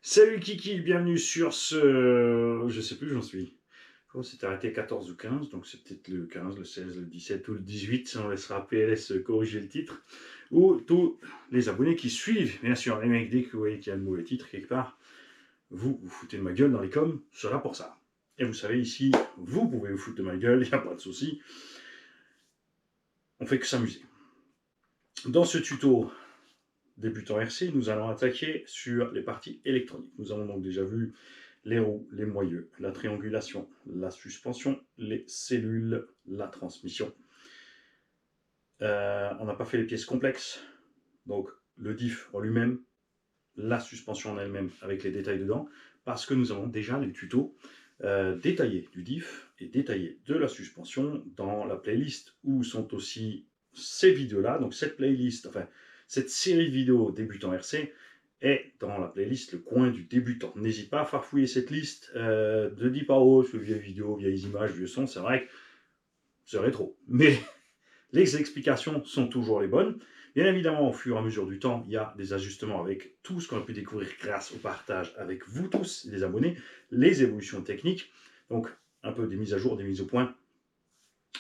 Salut Kiki, bienvenue sur ce... Je sais plus où j'en suis. Je crois que c'était arrêté 14 ou 15, donc c'est peut-être le 15, le 16, le 17 ou le 18, on laissera PLS corriger le titre. Ou tous les abonnés qui suivent, bien sûr, les mecs, dès que vous voyez qu'il y a le mauvais titre quelque part, vous foutez de ma gueule dans les coms, je suis là pour ça. Et vous savez, ici, vous pouvez vous foutre de ma gueule, il n'y a pas de souci. On fait que s'amuser. Dans ce tuto débutant RC, nous allons attaquer sur les parties électroniques. Nous avons donc déjà vu les roues, les moyeux, la triangulation, la suspension, les cellules, la transmission. On n'a pas fait les pièces complexes, donc le diff en lui-même, la suspension en elle-même avec les détails dedans, parce que nous avons déjà les tutos détaillés du diff et détaillés de la suspension dans la playlist où sont aussi ces vidéos-là, donc cette playlist, enfin cette série de vidéos débutant RC, est dans la playlist Le Coin du Débutant. N'hésite pas à farfouiller cette liste. Ne dis pas, oh, je vieille vidéo, vieilles images, vieux son. C'est vrai que c'est rétro. Mais les explications sont toujours les bonnes. Bien évidemment, au fur et à mesure du temps, il y a des ajustements avec tout ce qu'on a pu découvrir grâce au partage avec vous tous, les abonnés, les évolutions techniques. Donc, un peu des mises à jour, des mises au point,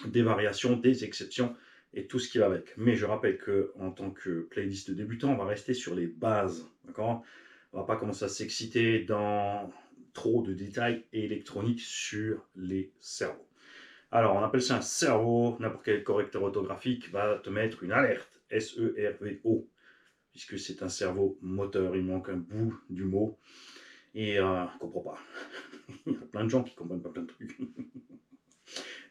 des variations, des exceptions et tout ce qui va avec. Mais je rappelle qu'en tant que playlist de débutant, on va rester sur les bases. D'accord ? On ne va pas commencer à s'exciter dans trop de détails électroniques sur les cerveaux. Alors, on appelle ça un cerveau. N'importe quel correcteur orthographique va te mettre une alerte. S-E-R-V-O. Puisque c'est un cerveau moteur. Il manque un bout du mot. Et je ne comprends pas. Il y a plein de gens qui ne comprennent pas plein de trucs.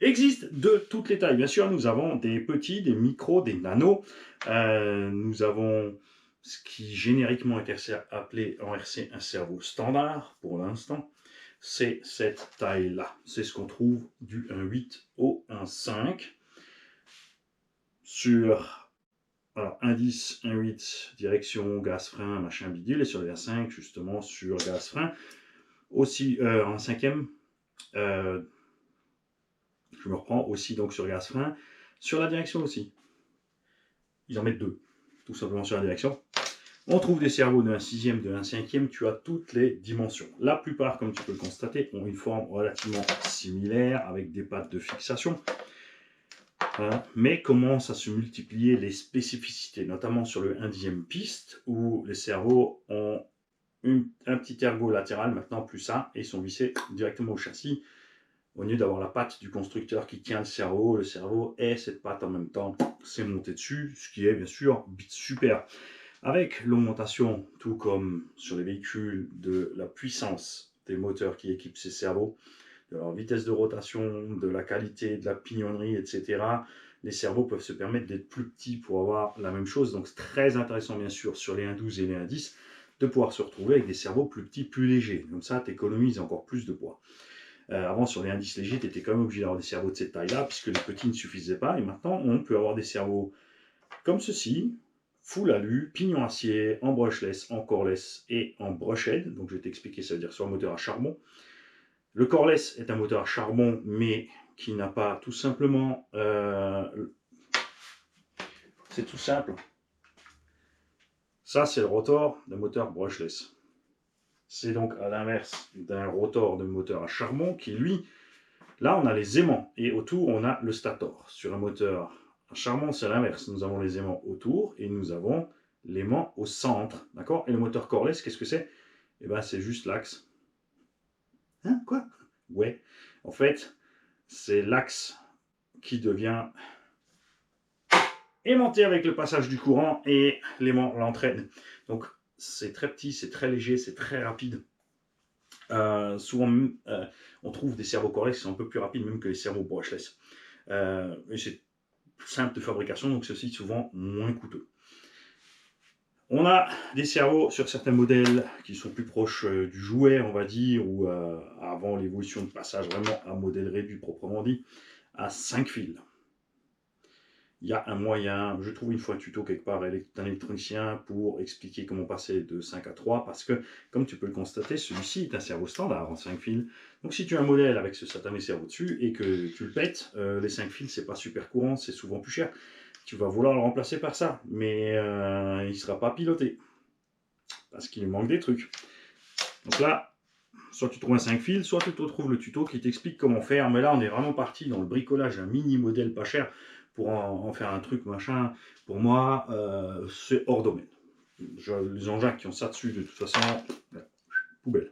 Existent de toutes les tailles. Bien sûr, nous avons des petits, des micros, des nanos. Nous avons ce qui génériquement est appelé en RC un cerveau standard pour l'instant. C'est cette taille-là. C'est ce qu'on trouve du 1.8 au 1.5. Sur alors, 1.10, 1.8, direction, gaz, frein, machin bidule. Et sur les 1.5, justement, sur gaz, frein. Aussi, en cinquième, je me reprends aussi donc sur gaz, frein. Sur la direction aussi. Ils en mettent deux, tout simplement sur la direction. On trouve des cerveaux de 1 sixième, de 1 cinquième, tu as toutes les dimensions. La plupart, comme tu peux le constater, ont une forme relativement similaire avec des pattes de fixation, mais commencent à se multiplier les spécificités, notamment sur le 1 dixième piste, où les cerveaux ont un petit ergot latéral, maintenant plus ça, et ils sont vissés directement au châssis, au lieu d'avoir la patte du constructeur qui tient le cerveau et cette patte en même temps, c'est monté dessus, ce qui est bien sûr super. Avec l'augmentation, tout comme sur les véhicules, de la puissance des moteurs qui équipent ces cerveaux, de leur vitesse de rotation, de la qualité de la pignonnerie, etc., les cerveaux peuvent se permettre d'être plus petits pour avoir la même chose. Donc c'est très intéressant, bien sûr, sur les 1.12 et les 1.10, de pouvoir se retrouver avec des cerveaux plus petits, plus légers. Comme ça, tu économises encore plus de poids. Avant, sur les indices légers, tu étais quand même obligé d'avoir des cerveaux de cette taille-là, puisque les petits ne suffisaient pas. Et maintenant, on peut avoir des cerveaux comme ceci, full alu, pignon acier, en brushless, en coreless et en brushhead. Donc je vais t'expliquer, ça veut dire sur un moteur à charbon. Le coreless est un moteur à charbon, mais qui n'a pas tout simplement... c'est tout simple. Ça, c'est le rotor d'un moteur brushless. C'est donc à l'inverse d'un rotor de moteur à charbon qui, lui, là, on a les aimants et autour, on a le stator. Sur un moteur à charbon, c'est l'inverse. Nous avons les aimants autour et nous avons l'aimant au centre. D'accord? Et le moteur coreless, qu'est-ce que c'est? Eh bien, c'est juste l'axe. Hein? Quoi? Ouais. En fait, c'est l'axe qui devient aimanté avec le passage du courant et l'aimant l'entraîne. Donc, c'est très petit, c'est très léger, c'est très rapide. Souvent, on trouve des cerveaux coreless qui sont un peu plus rapides même que les cerveaux brushless. Et c'est simple de fabrication, donc c'est aussi souvent moins coûteux. On a des cerveaux sur certains modèles qui sont plus proches du jouet, on va dire, ou avant l'évolution de passage vraiment à modèle réduit proprement dit, à 5 fils. Il y a un moyen, je trouve une fois un tuto quelque part d'un électronicien pour expliquer comment passer de 5 à 3, parce que, comme tu peux le constater, celui-ci est un cerveau standard en 5 fils. Donc si tu as un modèle avec ce satané cerveau dessus et que tu le pètes, les 5 fils, c'est pas super courant, c'est souvent plus cher. Tu vas vouloir le remplacer par ça, mais il ne sera pas piloté, parce qu'il manque des trucs. Donc là, soit tu trouves un 5 fils, soit tu te retrouves le tuto qui t'explique comment faire. Mais là, on est vraiment parti dans le bricolage d'un mini modèle pas cher pour en faire un truc machin. Pour moi, c'est hors domaine. Les engins qui ont ça dessus, de toute façon, poubelle.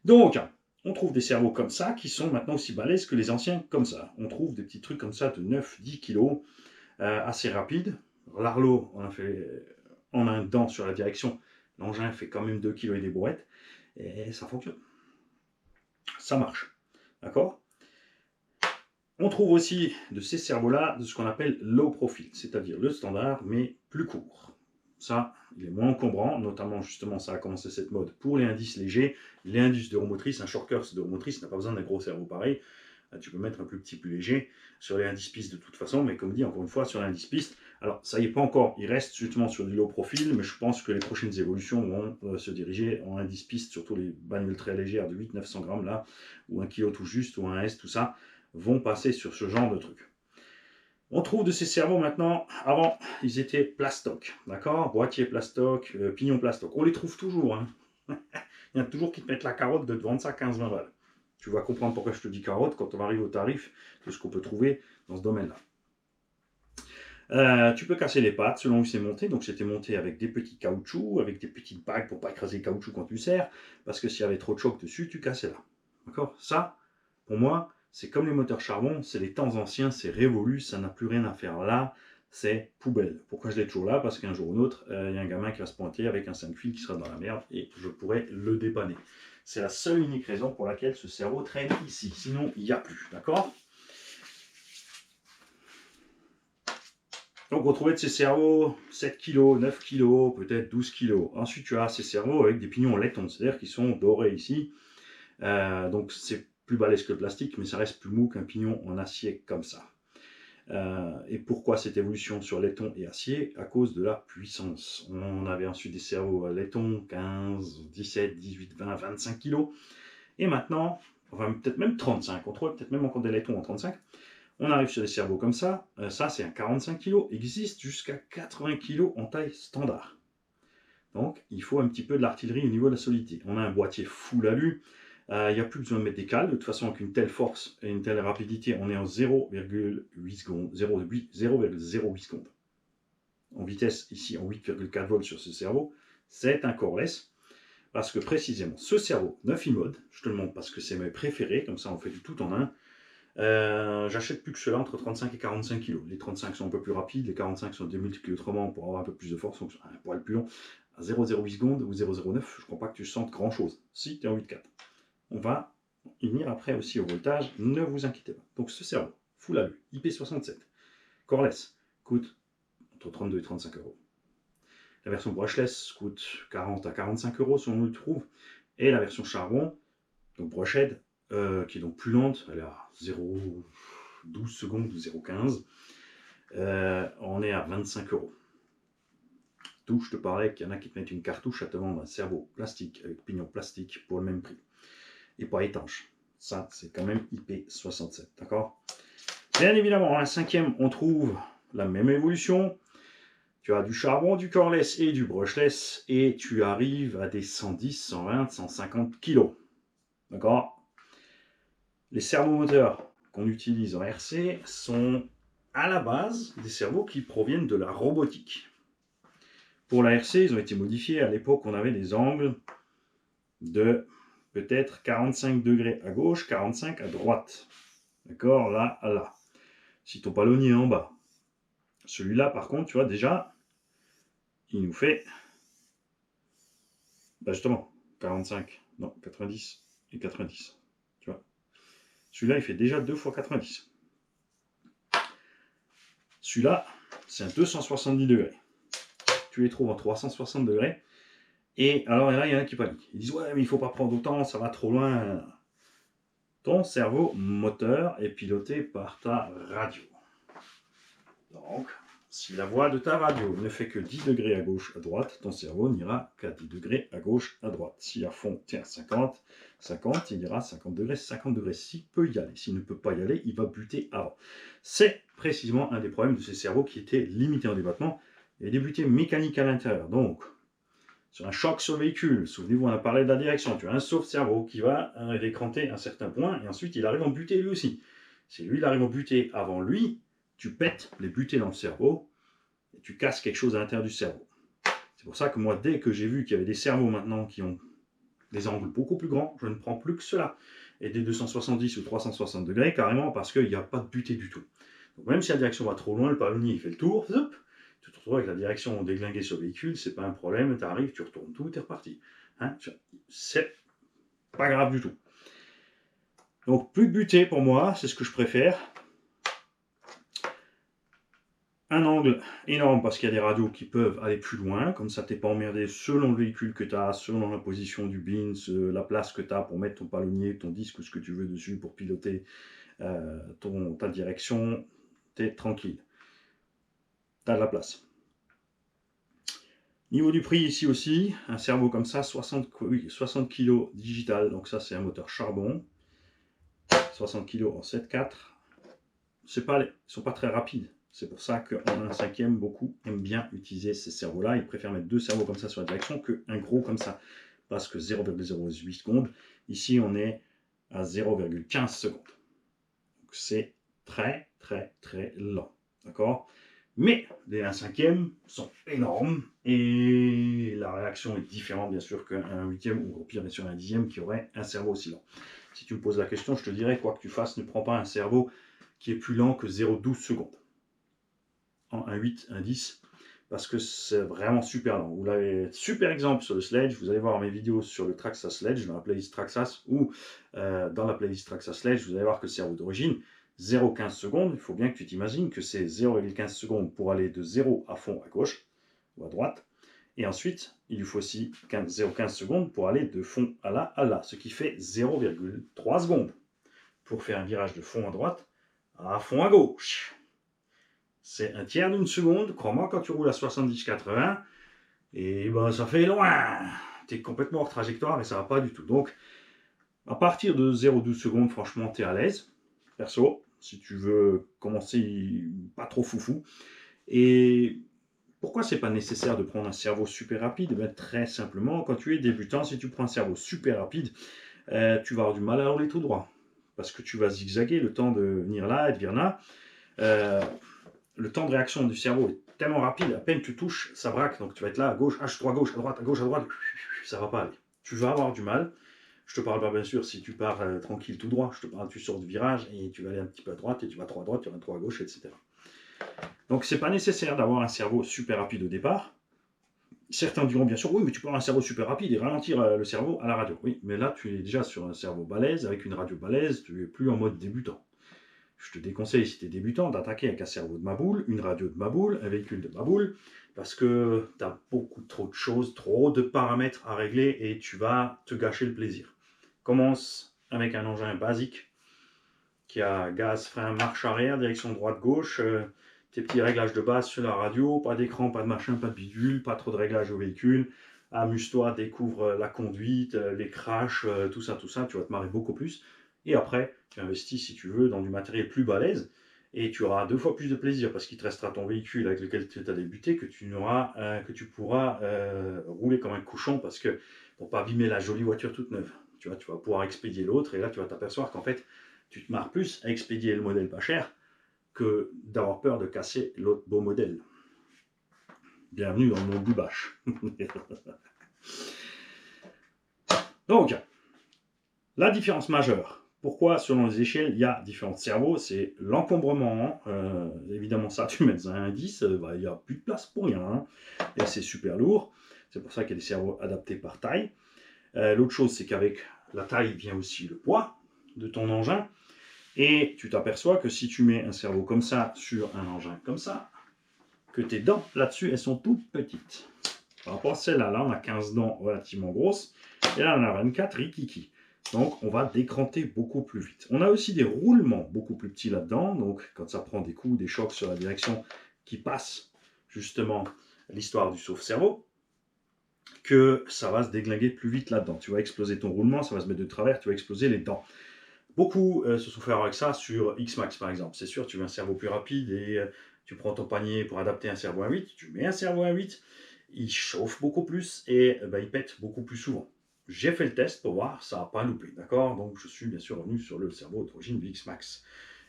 Donc, on trouve des cerveaux comme ça qui sont maintenant aussi balèzes que les anciens comme ça. On trouve des petits trucs comme ça de 9-10 kg, assez rapides. L'Arlo, on a fait en un dent sur la direction. L'engin fait quand même 2 kg et des brouettes. Et ça fonctionne. Ça marche. D'accord? On trouve aussi de ces cerveaux-là de ce qu'on appelle low profile, c'est-à-dire le standard, mais plus court. Ça, il est moins encombrant, notamment justement, ça a commencé cette mode pour les indices légers, les indices d'euromotrice. Un shortcut d'euromotrice n'a pas besoin d'un gros cerveau pareil. Tu peux mettre un plus petit, plus léger sur les indices pistes de toute façon, mais comme dit, encore une fois, sur l'indice piste, alors ça y est pas encore, il reste justement sur du low profile, mais je pense que les prochaines évolutions vont se diriger en indice piste, surtout les bagnoles très légères de 800-900 grammes là, ou 1 kg tout juste, ou un S, tout ça, vont passer sur ce genre de truc. On trouve de ces cerveaux maintenant, avant ils étaient plastoc, d'accord, boîtier plastoc, pignon plastoc, on les trouve toujours, hein. Il y en a toujours qui te mettent la carotte de te vendre ça 15-20 balles. Tu vas comprendre pourquoi je te dis carotte quand on arrive au tarif de ce qu'on peut trouver dans ce domaine-là. Tu peux casser les pattes selon où c'est monté. Donc c'était monté avec des petits caoutchoucs, avec des petites bagues pour ne pas écraser le caoutchouc quand tu serres, parce que s'il y avait trop de choc dessus, tu cassais là. D'accord? Ça, pour moi, c'est comme les moteurs charbon, c'est les temps anciens, c'est révolu, ça n'a plus rien à faire là, c'est poubelle. Pourquoi je l'ai toujours là? Parce qu'un jour ou l'autre, il y a un gamin qui va se pointer avec un 5 fils qui sera dans la merde et je pourrais le dépanner. C'est la seule unique raison pour laquelle ce cerveau traîne ici. Sinon, il n'y a plus. D'accord? Donc, retrouver de ces cerveaux 7 kg, 9 kg, peut-être 12 kg. Ensuite, tu as ces cerveaux avec des pignons en laiton, c'est-à-dire qu'ils sont dorés ici. Donc, c'est plus balèze que le plastique, mais ça reste plus mou qu'un pignon en acier comme ça. Et pourquoi cette évolution sur laiton et acier? À cause de la puissance. On avait ensuite des cerveaux à laiton 15, 17, 18, 20, 25 kg. Et maintenant, enfin peut-être même 35, on trouve peut-être même encore des laitons en 35. On arrive sur des cerveaux comme ça. Ça, c'est un 45 kg. Existe jusqu'à 80 kg en taille standard. Donc, il faut un petit peu de l'artillerie au niveau de la solidité. On a un boîtier full alu. Il n'y a plus besoin de mettre des cales. De toute façon, avec une telle force et une telle rapidité, on est en 0,8 secondes. 0,08 secondes. En vitesse, ici, en 8,4 volts sur ce cerveau. C'est un cordless. Parce que précisément, ce cerveau 9 mode, je te le montre parce que c'est mes préférés, comme ça on fait du tout en un. J'achète plus que cela entre 35 et 45 kg. Les 35 sont un peu plus rapides, les 45 sont démultipliés autrement pour avoir un peu plus de force, donc un poil plus long. À 0,08 secondes ou 0,09, je ne crois pas que tu sentes grand chose. Si tu es en 8,4. On va y venir après aussi au voltage, ne vous inquiétez pas. Donc ce cerveau, full alu, IP67, cordless, coûte entre 32 et 35 euros. La version brushless coûte 40 à 45 euros si on le trouve. Et la version charbon, donc brochette, qui est donc plus lente, elle est à 0,12 secondes ou 0,15, on est à 25 euros. D'où je te parlais qu'il y en a qui te mettent une cartouche à te vendre un cerveau plastique avec pignon plastique pour le même prix. Et pas étanche. Ça, c'est quand même IP67, d'accord? Bien évidemment, en cinquième, on trouve la même évolution. Tu as du charbon, du cordless et du brushless, et tu arrives à des 110, 120, 150 kg. D'accord? Les servomoteurs qu'on utilise en RC sont à la base des cerveaux qui proviennent de la robotique. Pour la RC, ils ont été modifiés. À l'époque, on avait des angles de peut-être 45 degrés à gauche, 45 à droite. D'accord? Là, là. Si ton palonnier est en bas. Celui-là, par contre, tu vois, déjà, il nous fait, justement, 45, non, 90 et 90. Tu vois? Celui-là, il fait déjà 2 fois 90. Celui-là, c'est un 270 degrés. Tu les trouves en 360 degrés. Et alors là, il y en a qui paniquent. Ils disent, ouais, mais il ne faut pas prendre autant, ça va trop loin. Ton cerveau moteur est piloté par ta radio. Donc, si la voie de ta radio ne fait que 10 degrés à gauche, à droite, ton cerveau n'ira qu'à 10 degrés à gauche, à droite. Si à fond, tiens, 50, 50, il ira 50 degrés, 50 degrés. S'il peut y aller, s'il ne peut pas y aller, il va buter avant. C'est précisément un des problèmes de ces cerveaux qui étaient limités en débattement. Il y avait des butées mécaniques à l'intérieur. Donc, sur un choc sur le véhicule, souvenez-vous, on a parlé de la direction, tu as un sauve-cerveau qui va décranter un certain point, et ensuite il arrive en butée lui aussi. Si lui il arrive en butée avant lui, tu pètes les butées dans le cerveau, et tu casses quelque chose à l'intérieur du cerveau. C'est pour ça que moi, dès que j'ai vu qu'il y avait des cerveaux maintenant qui ont des angles beaucoup plus grands, je ne prends plus que cela. Et des 270 ou 360 degrés, carrément, parce qu'il n'y a pas de butée du tout. Donc même si la direction va trop loin, le palonnier il fait le tour, hop, tu te retrouves avec la direction déglinguée sur le véhicule, c'est pas un problème, tu arrives, tu retournes tout, tu es reparti. Hein, c'est pas grave du tout. Donc plus de butée pour moi, c'est ce que je préfère. Un angle énorme parce qu'il y a des radios qui peuvent aller plus loin, comme ça t'es pas emmerdé selon le véhicule que tu as, selon la position du bins, la place que tu as pour mettre ton palonnier, ton disque ou ce que tu veux dessus pour piloter ta direction, tu es tranquille. Tu as de la place. Niveau du prix ici aussi, un cerveau comme ça, 60 kg digital, donc ça c'est un moteur charbon, 60 kg en 7.4, ils ne sont pas très rapides. C'est pour ça qu'en 1/5, beaucoup aiment bien utiliser ces cerveaux-là. Ils préfèrent mettre 2 cerveaux comme ça sur la direction qu'un gros comme ça. Parce que 0,08 secondes. Ici, on est à 0,15 secondes. Donc c'est très, très, très lent. D'accord? Mais les 1/5 sont énormes. Et la réaction est différente, bien sûr, qu'un 8e ou au pire, bien sûr, un 10e qui aurait un cerveau aussi lent. Si tu me poses la question, je te dirais, quoi que tu fasses, ne prends pas un cerveau qui est plus lent que 0,12 secondes. En 1,8, 1,10, parce que c'est vraiment super lent. Vous l'avez, super exemple sur le Sledge, vous allez voir mes vidéos sur le Traxxas Sledge, dans la playlist Traxxas, ou dans la playlist Traxxas Sledge, vous allez voir que le cerveau d'origine, 0,15 secondes, il faut bien que tu t'imagines que c'est 0,15 secondes pour aller de 0 à fond à gauche, ou à droite, et ensuite, il lui faut aussi 0,15 secondes pour aller de fond à là, ce qui fait 0,3 secondes pour faire un virage de fond à droite à fond à gauche. C'est un tiers d'une seconde, crois-moi, quand tu roules à 70-80, et ben ça fait loin. Tu es complètement hors trajectoire et ça va pas du tout. Donc, à partir de 0,12 secondes, franchement, tu es à l'aise. Perso, si tu veux commencer pas trop foufou. Et pourquoi c'est pas nécessaire de prendre un cerveau super rapide? Ben, très simplement, quand tu es débutant, si tu prends un cerveau super rapide, tu vas avoir du mal à rouler tout droit. Parce que tu vas zigzaguer le temps de venir là et de venir là. Le temps de réaction du cerveau est tellement rapide, à peine tu touches, ça braque, donc tu vas être là, à gauche, à gauche, à droite, à gauche, à droite, ça va pas aller. Tu vas avoir du mal. Je te parle pas bien sûr si tu pars tranquille tout droit, je te parle, tu sors du virage et tu vas aller un petit peu à droite, et tu vas trop à droite, tu vas trop à gauche, etc. Donc c'est pas nécessaire d'avoir un cerveau super rapide au départ. Certains diront bien sûr, oui, mais tu peux avoir un cerveau super rapide et ralentir le cerveau à la radio. Oui, mais là tu es déjà sur un cerveau balèze, avec une radio balèze, tu es plus en mode débutant. Je te déconseille, si tu es débutant, d'attaquer avec un cerveau de maboule, une radio de maboule, un véhicule de maboule, parce que tu as beaucoup trop de choses, trop de paramètres à régler et tu vas te gâcher le plaisir. Commence avec un engin basique qui a gaz, frein, marche arrière, direction droite-gauche, tes petits réglages de base sur la radio, pas d'écran, pas de machin, pas de bidule, pas trop de réglages au véhicule. Amuse-toi, découvre la conduite, les crashs, tout ça, tu vas te marrer beaucoup plus. Et après, tu investis, si tu veux, dans du matériel plus balèze, et tu auras 2 fois plus de plaisir, parce qu'il te restera ton véhicule avec lequel tu as débuté, que tu pourras rouler comme un cochon, parce que pour pas abîmer la jolie voiture toute neuve. Tu vas pouvoir expédier l'autre, et là tu vas t'apercevoir qu'en fait, tu te marres plus à expédier le modèle pas cher, que d'avoir peur de casser l'autre beau modèle. Bienvenue dans le monde du bâche. Donc, la différence majeure. Pourquoi, selon les échelles, il y a différents cerveaux? C'est l'encombrement. Évidemment, ça, tu mets dans un indice, il n'y a plus de place pour rien. Hein, et c'est super lourd. C'est pour ça qu'il y a des cerveaux adaptés par taille. L'autre chose, c'est qu'avec la taille vient aussi le poids de ton engin. Et tu t'aperçois que si tu mets un cerveau comme ça sur un engin comme ça, que tes dents là-dessus, elles sont toutes petites. Par rapport à celle-là, là, on a 15 dents relativement grosses. Et là, on a 24 rikiki. Donc, on va décranter beaucoup plus vite. On a aussi des roulements beaucoup plus petits là-dedans. Donc, quand ça prend des coups, des chocs sur la direction qui passent justement l'histoire du sauve-cerveau, que ça va se déglinguer plus vite là-dedans. Tu vas exploser ton roulement, ça va se mettre de travers, tu vas exploser les dents. Beaucoup se sont fait avoir avec ça sur X-Max par exemple. C'est sûr, tu veux un cerveau plus rapide et tu prends ton panier pour adapter un cerveau 1.8, tu mets un cerveau 1.8 il chauffe beaucoup plus et il pète beaucoup plus souvent. J'ai fait le test pour voir, ça n'a pas loupé, d'accord? Donc je suis bien sûr revenu sur le cerveau d'origine VX Max.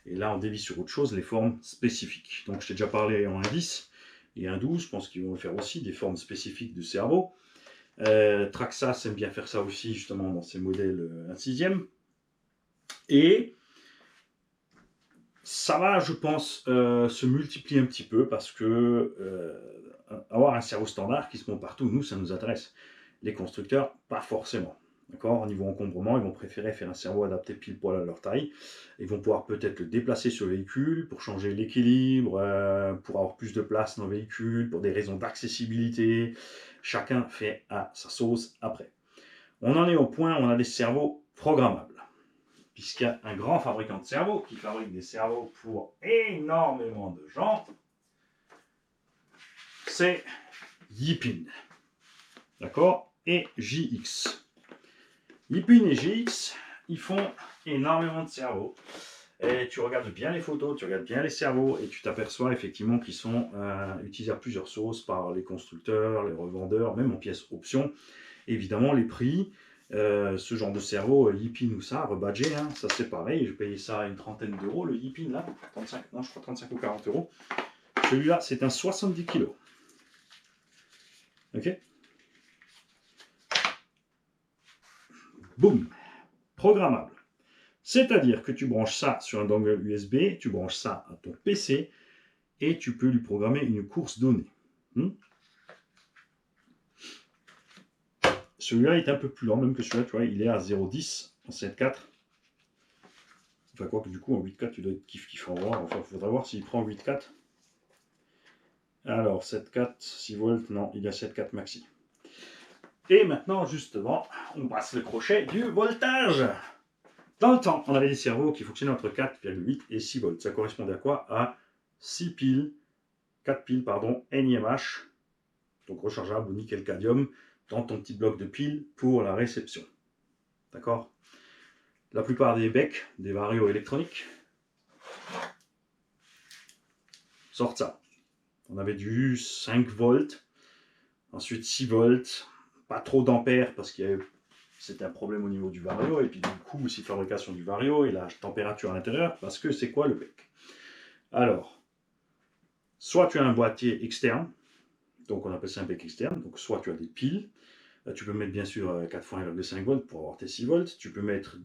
Et là, on dévie sur autre chose, les formes spécifiques. Donc je t'ai déjà parlé en 1.10 et 1.12, je pense qu'ils vont faire aussi des formes spécifiques de cerveau. Traxxas aime bien faire ça aussi, justement, dans ses modèles 1/6. Et ça va, je pense, se multiplier un petit peu parce que avoir un cerveau standard qui se monte partout, nous, ça nous intéresse. Les constructeurs, pas forcément. D'accord? Au niveau encombrement, ils vont préférer faire un cerveau adapté pile poil à leur taille. Ils vont pouvoir peut-être le déplacer sur le véhicule pour changer l'équilibre, pour avoir plus de place dans le véhicule, pour des raisons d'accessibilité. Chacun fait à sa sauce après. On en est au point où on a des cerveaux programmables. Puisqu'il y a un grand fabricant de cerveaux qui fabrique des cerveaux pour énormément de gens, c'est Yipin. D'accord? Et JX. Yipin et JX, ils font énormément de cerveaux. Et tu regardes bien les photos, tu regardes bien les cerveaux et tu t'aperçois effectivement qu'ils sont utilisés à plusieurs sauces par les constructeurs, les revendeurs, même en pièces options. Évidemment, les prix, ce genre de cerveau, Yipin ou ça, rebadgé, hein, ça c'est pareil. J'ai payé ça à une trentaine d'euros, le Yipin là, 35, non, je crois 35 ou 40 euros. Celui-là, c'est un 70 kg. Ok? Boum! Programmable. C'est-à-dire que tu branches ça sur un dongle USB, tu branches ça à ton PC et tu peux lui programmer une course donnée. Celui-là est un peu plus lent même que celui-là, tu vois, il est à 0,10 en 7.4. Enfin, quoi que du coup, en 8.4, tu dois être kiff en voir. Enfin, il faudra voir s'il prend 8.4. Alors, 7.4, 6 volts, non, il a 7.4 maxi. Et maintenant, justement, on passe le crochet du voltage. Dans le temps, on avait des cerveaux qui fonctionnaient entre 4,8 et 6 volts. Ça correspondait à quoi? À 6 piles, 4 piles, pardon, NiMH, donc rechargeable au nickel-cadmium, dans ton petit bloc de piles pour la réception. D'accord? La plupart des becs, des varios électroniques, sortent ça. On avait du 5 volts, ensuite 6 volts, pas trop d'ampères parce que c'était un problème au niveau du vario, et puis du coup aussi fabrication du vario et la température à l'intérieur, parce que c'est quoi le bec? Alors, soit tu as un boîtier externe, donc on appelle ça un bec externe, donc soit tu as des piles, tu peux mettre bien sûr 4 fois 1,5 volts pour avoir tes 6 volts, tu peux mettre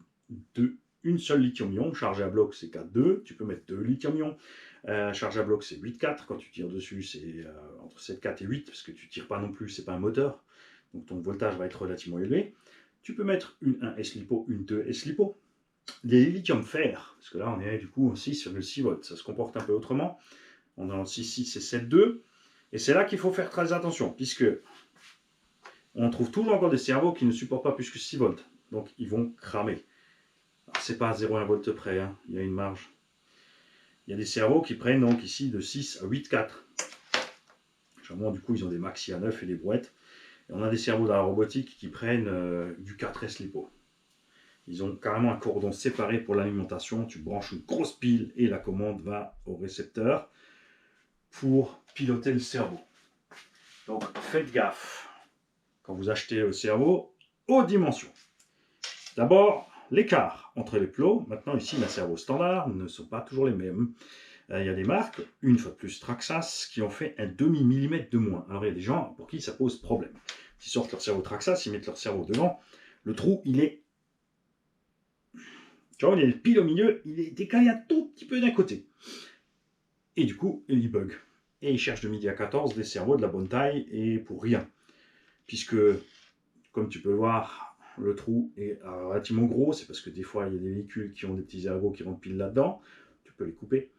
une seule lithium-ion, chargé à bloc c'est 4,2, tu peux mettre 2 lithium-ion, chargé à bloc c'est 8,4, quand tu tires dessus c'est entre 7,4 et 8, parce que tu ne tires pas non plus, c'est pas un moteur, donc ton voltage va être relativement élevé. Tu peux mettre une 1S LiPo, une 2S LiPo. Les lithium fer, parce que là on est du coup en 6,6 volts, ça se comporte un peu autrement, on est en 6,6 et 7,2, et c'est là qu'il faut faire très attention, puisque on trouve toujours encore des cerveaux qui ne supportent pas plus que 6 volts, donc ils vont cramer. C'est pas à 0,1 volts près, hein. Il y a une marge. Il y a des cerveaux qui prennent donc ici de 6 à 8,4. Généralement, du coup, ils ont des maxi à 9 et des brouettes. Et on a des cerveaux dans la robotique qui prennent du 4S LiPo. Ils ont carrément un cordon séparé pour l'alimentation. Tu branches une grosse pile et la commande va au récepteur pour piloter le cerveau. Donc, faites gaffe quand vous achetez le cerveau aux dimensions. D'abord, l'écart entre les plots, maintenant ici les cerveaux standards ne sont pas toujours les mêmes. Il y a des marques, une fois de plus Traxxas, qui ont fait un demi-millimètre de moins. Alors il y a des gens pour qui ça pose problème. Ils sortent leur cerveau Traxxas, ils mettent leur cerveau devant, le trou il est... Tu vois, il y a le pile au milieu, il est décalé un tout petit peu d'un côté. Et du coup, il bug. Et ils cherchent de midi à 14 des cerveaux de la bonne taille et pour rien. Puisque, comme tu peux le voir, le trou est relativement gros, c'est parce que des fois il y a des véhicules qui ont des petits ergots qui rentrent pile là-dedans, tu peux les couper,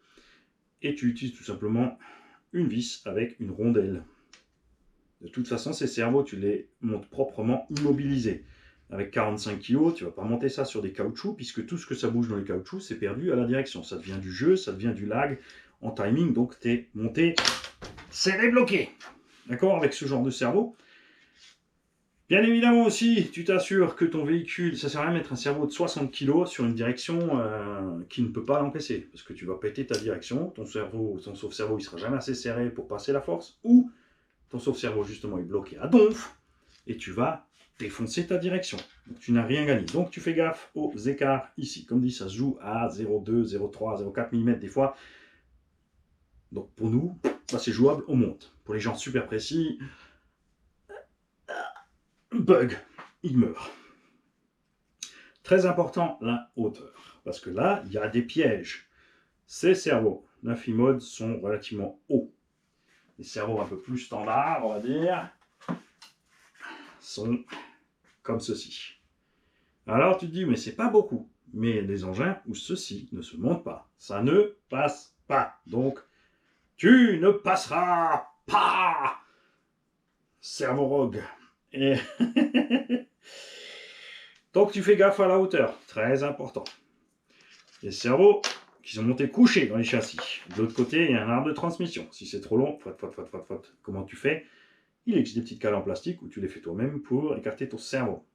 et tu utilises tout simplement une vis avec une rondelle. De toute façon, ces cerveaux, tu les montes proprement immobilisés. Avec 45 kg, tu ne vas pas monter ça sur des caoutchoucs, puisque tout ce que ça bouge dans les caoutchoucs, c'est perdu à la direction. Ça devient du jeu, ça devient du lag en timing, donc tu es monté, c'est débloqué. D'accord? Avec ce genre de cerveau. Bien évidemment aussi, tu t'assures que ton véhicule, ça ne sert à rien de mettre un cerveau de 60 kg sur une direction qui ne peut pas l'encaisser. Parce que tu vas péter ta direction, ton sauve-cerveau il ne sera jamais assez serré pour passer la force, ou ton cerveau justement est bloqué à donf, et tu vas défoncer ta direction. Donc tu n'as rien gagné. Donc tu fais gaffe aux écarts ici. Comme dit, ça se joue à 0,2, 0,3, 0,4 mm des fois. Donc pour nous, ça c'est jouable, on monte. Pour les gens super précis, bug, il meurt. Très important, la hauteur. Parce que là, il y a des pièges. Ces cerveaux d'infimode sont relativement hauts. Les cerveaux un peu plus standards, on va dire, sont comme ceci. Alors tu te dis, mais c'est pas beaucoup. Mais il y a des engins où ceci ne se monte pas. Ça ne passe pas. Donc, tu ne passeras pas, cerveau rogue. Et donc tu fais gaffe à la hauteur, très important. Les cerveaux qui sont montés couchés dans les châssis. De l'autre côté, il y a un arbre de transmission. Si c'est trop long, comment tu fais? Il existe des petites cales en plastique où tu les fais toi-même pour écarter ton cerveau.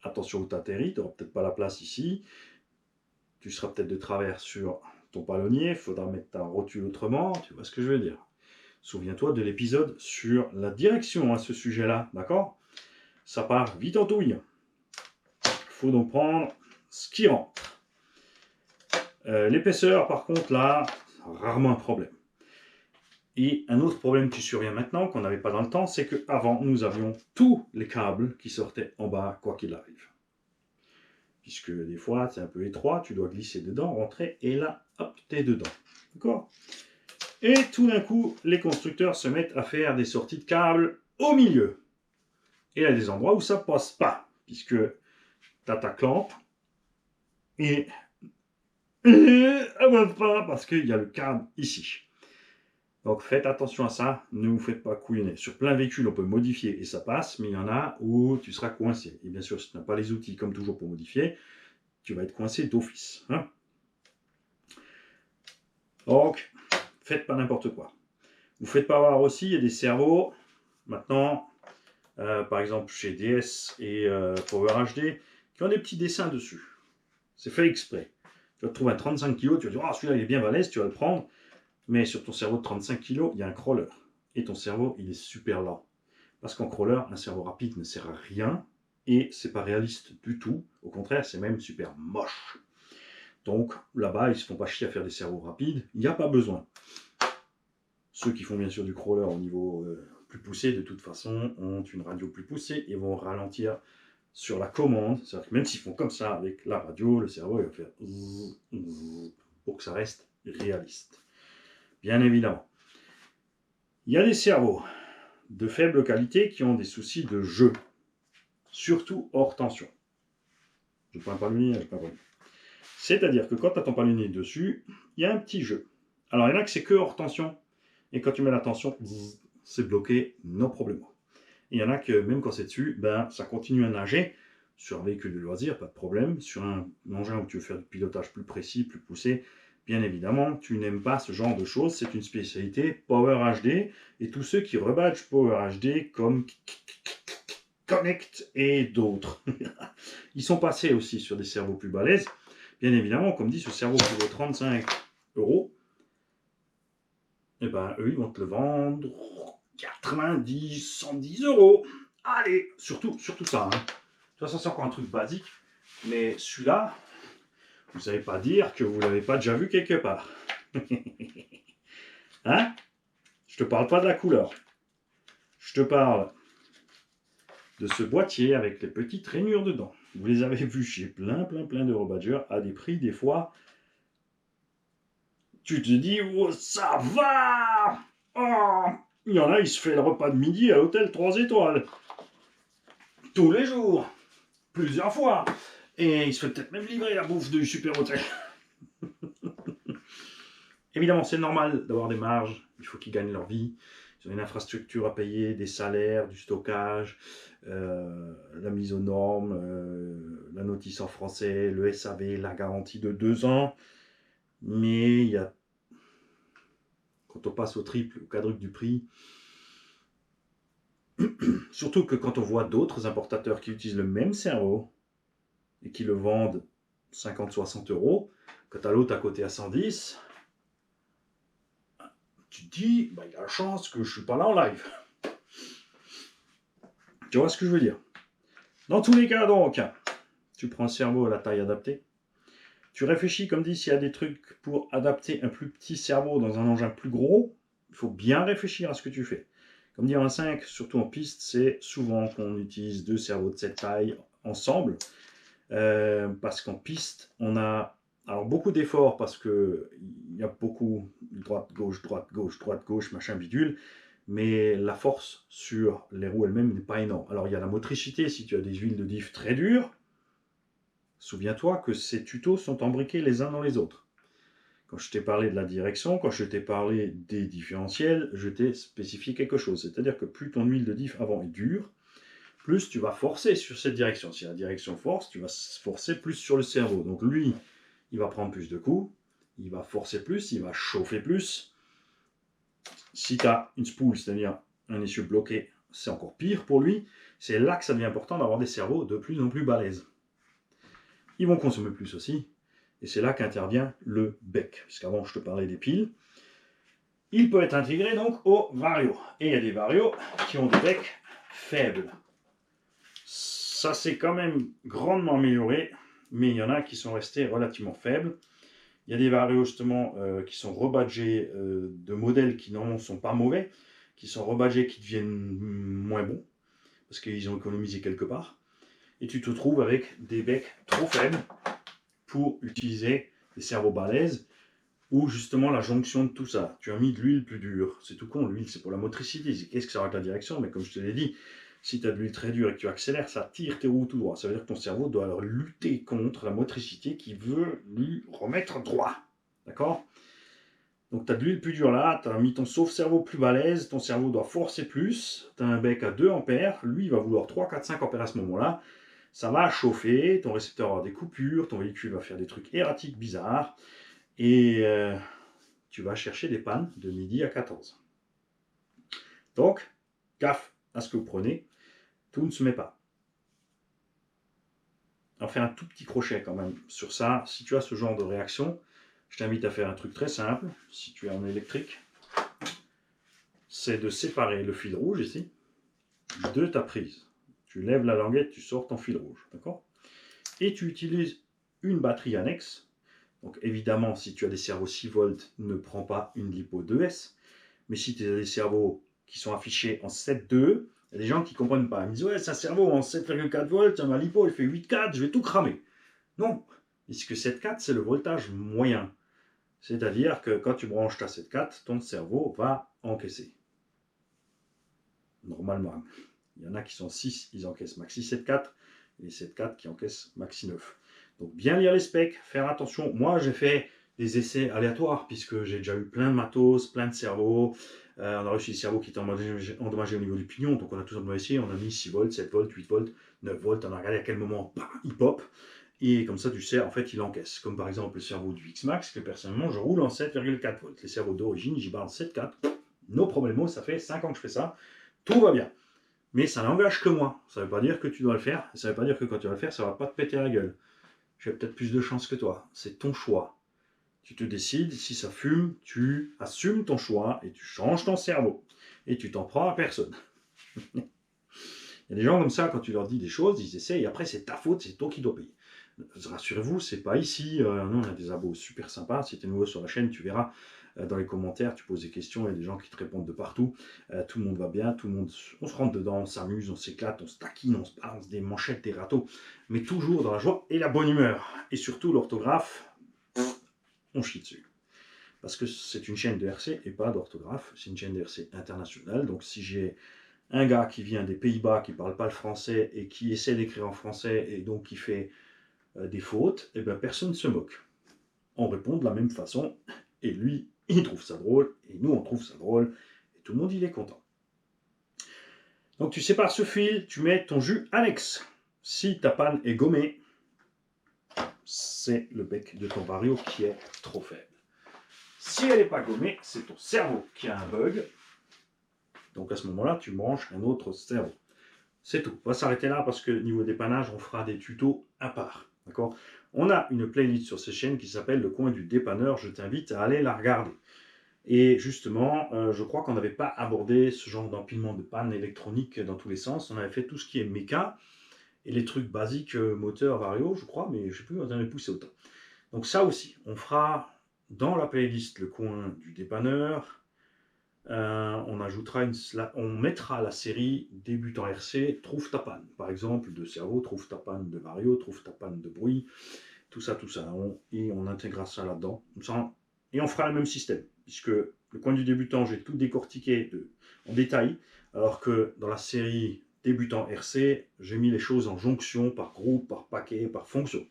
Attention où tu atterris, tu n'auras peut-être pas la place ici. Tu seras peut-être de travers sur ton palonnier, il faudra mettre ta rotule autrement, tu vois ce que je veux dire. Souviens-toi de l'épisode sur la direction à ce sujet-là, d'accord? Ça part vite en touille. Il faut donc prendre ce qui rentre. L'épaisseur, par contre, là, rarement un problème. Et un autre problème qui survient maintenant, qu'on n'avait pas dans le temps, c'est qu'avant, nous avions tous les câbles qui sortaient en bas, quoi qu'il arrive. Puisque des fois, c'est un peu étroit, tu dois glisser dedans, rentrer, et là, hop, t'es dedans. D'accord? Et tout d'un coup, les constructeurs se mettent à faire des sorties de câbles au milieu. Et il y a des endroits où ça passe pas, puisque tu as ta clampe, et elle ne va pas, parce qu'il y a le câble ici. Donc faites attention à ça, ne vous faites pas couillonner. Sur plein véhicule, on peut modifier et ça passe, mais il y en a où tu seras coincé. Et bien sûr, si tu n'as pas les outils, comme toujours, pour modifier, tu vas être coincé d'office. Hein. Donc, faites pas n'importe quoi. Vous faites pas avoir aussi, il y a des cerveaux, maintenant, par exemple chez DS et Power HD, qui ont des petits dessins dessus. C'est fait exprès. Tu vas te trouver un 35 kg, tu vas dire, ah, celui-là il est bien balèze, tu vas le prendre. Mais sur ton cerveau de 35 kg, il y a un crawler. Et ton cerveau, il est super lent. Parce qu'en crawler, un cerveau rapide ne sert à rien. Et c'est pas réaliste du tout. Au contraire, c'est même super moche. Donc là-bas, ils se font pas chier à faire des cerveaux rapides. Il n'y a pas besoin. Ceux qui font bien sûr du crawler au niveau plus poussé, de toute façon, ont une radio plus poussée et vont ralentir sur la commande. C'est-à-dire que même s'ils font comme ça avec la radio, le cerveau il va faire zzz, zzz, pour que ça reste réaliste. Bien évidemment. Il y a des cerveaux de faible qualité qui ont des soucis de jeu, surtout hors tension. Je prends un palonnier avec ma palonnier. C'est-à-dire que quand tu as ton palonnier dessus, il y a un petit jeu. Alors il y en a que c'est que hors tension, et quand tu mets la tension, c'est bloqué, no problème. Il y en a que même quand c'est dessus, ben, ça continue à nager. Sur un véhicule de loisir, pas de problème. Sur un engin où tu veux faire du pilotage plus précis, plus poussé, bien évidemment, tu n'aimes pas ce genre de choses. C'est une spécialité Power HD. Et tous ceux qui rebadgent Power HD comme Connect et d'autres. Ils sont passés aussi sur des cerveaux plus balèzes. Bien évidemment, comme dit, ce cerveau qui vaut 35 €, et ben eux, ils vont te le vendre 90, 110 €. Allez, surtout ça. Hein. De toute façon, c'est encore un truc basique. Mais celui-là, vous ne savez pas dire que vous ne l'avez pas déjà vu quelque part. Hein? Je te parle pas de la couleur. Je te parle de ce boîtier avec les petites rainures dedans. Vous les avez vus chez plein de rebadgers à des prix des fois. Tu te dis, oh, ça va! Oh, il y en a, il se fait le repas de midi à l'hôtel 3 étoiles. Tous les jours. Plusieurs fois. Et il se fait peut-être même livrer la bouffe du super hôtel. Évidemment, c'est normal d'avoir des marges. Il faut qu'ils gagnent leur vie. Ils ont une infrastructure à payer, des salaires, du stockage, la mise aux normes, la notice en français, le SAV, la garantie de 2 ans. Mais il y a... quand on passe au triple, au quadruple du prix, surtout que quand on voit d'autres importateurs qui utilisent le même cerveau et qui le vendent 50-60 €, quand tu as l'autre à côté à 110, tu te dis, bah, il a la chance que je ne suis pas là en live. Tu vois ce que je veux dire? Dans tous les cas, donc, tu prends le cerveau à la taille adaptée. Tu réfléchis, comme dit, s'il y a des trucs pour adapter un plus petit cerveau dans un engin plus gros, il faut bien réfléchir à ce que tu fais. Comme dire en 5, surtout en piste, c'est souvent qu'on utilise deux cerveaux de cette taille ensemble. Parce qu'en piste, on a alors beaucoup d'efforts parce qu'il y a beaucoup droite, gauche, droite, gauche, droite, gauche, machin bidule, mais la force sur les roues elles-mêmes n'est pas énorme. Alors il y a la motricité, si tu as des huiles de diff très dures, souviens-toi que ces tutos sont embriqués les uns dans les autres. Quand je t'ai parlé de la direction, quand je t'ai parlé des différentiels, je t'ai spécifié quelque chose. C'est-à-dire que plus ton huile de diff avant est dure, plus tu vas forcer sur cette direction. Si la direction force, tu vas forcer plus sur le cerveau. Donc lui, il va prendre plus de coups, il va forcer plus, il va chauffer plus. Si tu as une spool, c'est-à-dire un essieu bloqué, c'est encore pire pour lui. C'est là que ça devient important d'avoir des cerveaux de plus en plus balèzes. Ils vont consommer plus aussi. Et c'est là qu'intervient le bec. Puisqu'avant, je te parlais des piles. Il peut être intégré donc au vario. Et il y a des varios qui ont des becs faibles. Ça s'est quand même grandement amélioré, mais il y en a qui sont restés relativement faibles. Il y a des varios justement qui sont rebadgés de modèles qui normalement ne sont pas mauvais, qui sont rebadgés qui deviennent moins bons, parce qu'ils ont économisé quelque part. Et tu te trouves avec des becs trop faibles pour utiliser des cerveaux balèzes, ou justement la jonction de tout ça. Tu as mis de l'huile plus dure. C'est tout con, l'huile c'est pour la motricité. Qu'est-ce que ça avec la direction? Mais comme je te l'ai dit, si tu as de l'huile très dure et que tu accélères, ça tire tes roues tout droit. Ça veut dire que ton cerveau doit alors lutter contre la motricité qui veut lui remettre droit. D'accord? Donc tu as de l'huile plus dure là, tu as mis ton sauve-cerveau plus balèze, ton cerveau doit forcer plus, tu as un bec à 2 ampères, lui il va vouloir 3, 4, 5 ampères à ce moment-là. Ça va chauffer, ton récepteur va avoir des coupures, ton véhicule va faire des trucs erratiques bizarres, et tu vas chercher des pannes de midi à 14. Donc, gaffe à ce que vous prenez, tout ne se met pas. On fait un tout petit crochet quand même sur ça. Si tu as ce genre de réaction, je t'invite à faire un truc très simple, si tu es en électrique, c'est de séparer le fil rouge ici de ta prise. Tu lèves la languette, tu sors ton fil rouge, d'accord? Et tu utilises une batterie annexe. Donc évidemment, si tu as des cerveaux 6 volts, ne prends pas une LiPo 2S. Mais si tu as des cerveaux qui sont affichés en 7.2, il y a des gens qui ne comprennent pas. Ils me disent, ouais, c'est un cerveau en 7,4 volts, ma LiPo, il fait 8,4, je vais tout cramer. Non, puisque 7,4, c'est le voltage moyen. C'est-à-dire que quand tu branches ta 7,4, ton cerveau va encaisser. Normalement. Il y en a qui sont 6, ils encaissent maxi 7,4, et les 7,4 qui encaissent maxi 9. Donc bien lire les specs, faire attention. Moi, j'ai fait des essais aléatoires, puisque j'ai déjà eu plein de matos, plein de cerveaux. On a reçu des cerveaux qui étaient endommagés au niveau du pignon, donc on a tout simplement essayé. On a mis 6 volts, 7 volts, 8 volts, 9 volts. On a regardé à quel moment il pop. Et comme ça, tu sais, en fait, il encaisse. Comme par exemple le cerveau du X-Max, que personnellement, je roule en 7,4 volts. Les cerveaux d'origine, j'y balance 7,4. No problemo, ça fait 5 ans que je fais ça. Tout va bien. Mais ça n'engage que moi. Ça ne veut pas dire que tu dois le faire. Ça ne veut pas dire que quand tu vas le faire, ça ne va pas te péter la gueule. J'ai peut-être plus de chance que toi. C'est ton choix. Tu te décides, si ça fume, tu assumes ton choix et tu changes ton cerveau. Et tu t'en prends à personne. Il y a des gens comme ça, quand tu leur dis des choses, ils essaient et après c'est ta faute, c'est toi qui dois payer. Rassurez-vous, c'est pas ici. Nous, on a des abos super sympas. Si tu es nouveau sur la chaîne, tu verras dans les commentaires, tu poses des questions, il y a des gens qui te répondent de partout. Tout le monde va bien, tout le monde, on se rentre dedans, on s'amuse, on s'éclate, on se taquine, on se balance des manchettes, des râteaux, mais toujours dans la joie et la bonne humeur. Et surtout, l'orthographe, on chie dessus. Parce que c'est une chaîne de RC et pas d'orthographe, c'est une chaîne de RC internationale. Donc si j'ai un gars qui vient des Pays-Bas, qui ne parle pas le français et qui essaie d'écrire en français et donc qui fait des fautes, eh bien personne ne se moque. On répond de la même façon et lui, il trouve ça drôle et nous, on trouve ça drôle et tout le monde, il est content. Donc tu sépares ce fil, tu mets ton jus annexe. Si ta panne est gommée, c'est le bec de ton vario qui est trop faible. Si elle n'est pas gommée, c'est ton cerveau qui a un bug. Donc à ce moment-là, tu branches un autre cerveau. C'est tout. On va s'arrêter là parce que niveau dépannage, on fera des tutos à part. D'accord? On a une playlist sur ces chaînes qui s'appelle Le coin du dépanneur. Je t'invite à aller la regarder. Et justement, je crois qu'on n'avait pas abordé ce genre d'empilement de panne électronique dans tous les sens. On avait fait tout ce qui est méca et les trucs basiques, moteur, vario, je crois, mais je ne sais plus, on en avait poussé autant. Donc ça aussi, on fera dans la playlist le coin du dépanneur. On ajoutera on mettra la série débutant RC, trouve ta panne. Par exemple, de cerveau, trouve ta panne de vario, trouve ta panne de bruit, tout ça. Et on intégrera ça là-dedans. Et on fera le même système, puisque le coin du débutant, j'ai tout décortiqué en détail, alors que dans la série débutant RC, j'ai mis les choses en jonction, par groupe, par paquet, par fonction.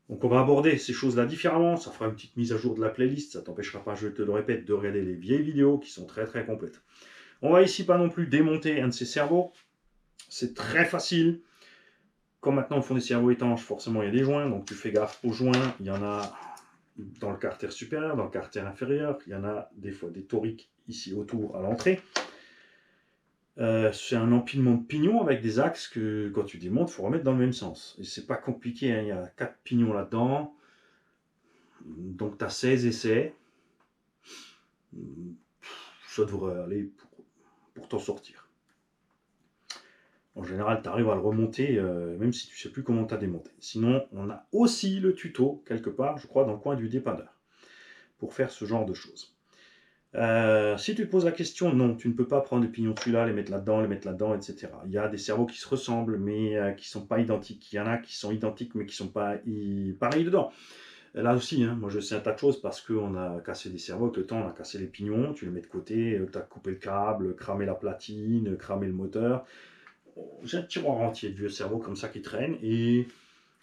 Donc on va aborder ces choses-là différemment, ça fera une petite mise à jour de la playlist, ça t'empêchera pas, je te le répète, de regarder les vieilles vidéos qui sont très très complètes. On va ici pas non plus démonter un de ces cerveaux, c'est très facile. Comme maintenant on fait des cerveaux étanches, forcément il y a des joints, donc tu fais gaffe aux joints, il y en a dans le carter supérieur, dans le carter inférieur, il y en a des fois des toriques ici autour à l'entrée. C'est un empilement de pignons avec des axes que quand tu démontes, il faut remettre dans le même sens. Et c'est pas compliqué, hein, il y a 4 pignons là-dedans. Donc tu as 16 essais. Ça devrait aller pour t'en sortir. En général, tu arrives à le remonter, même si tu ne sais plus comment tu as démonté. Sinon, on a aussi le tuto, quelque part, je crois, dans le coin du dépanneur, pour faire ce genre de choses. Si tu te poses la question, non, tu ne peux pas prendre des pignons de celui-là, les mettre là-dedans, etc. Il y a des cerveaux qui se ressemblent, mais qui ne sont pas identiques. Il y en a qui sont identiques, mais qui ne sont pas pareils dedans. Là aussi, hein, moi je sais un tas de choses parce qu'on a cassé des cerveaux avec le temps, on a cassé les pignons, tu les mets de côté, tu as coupé le câble, cramé la platine, cramé le moteur. J'ai un tiroir entier de vieux cerveaux comme ça qui traînent, et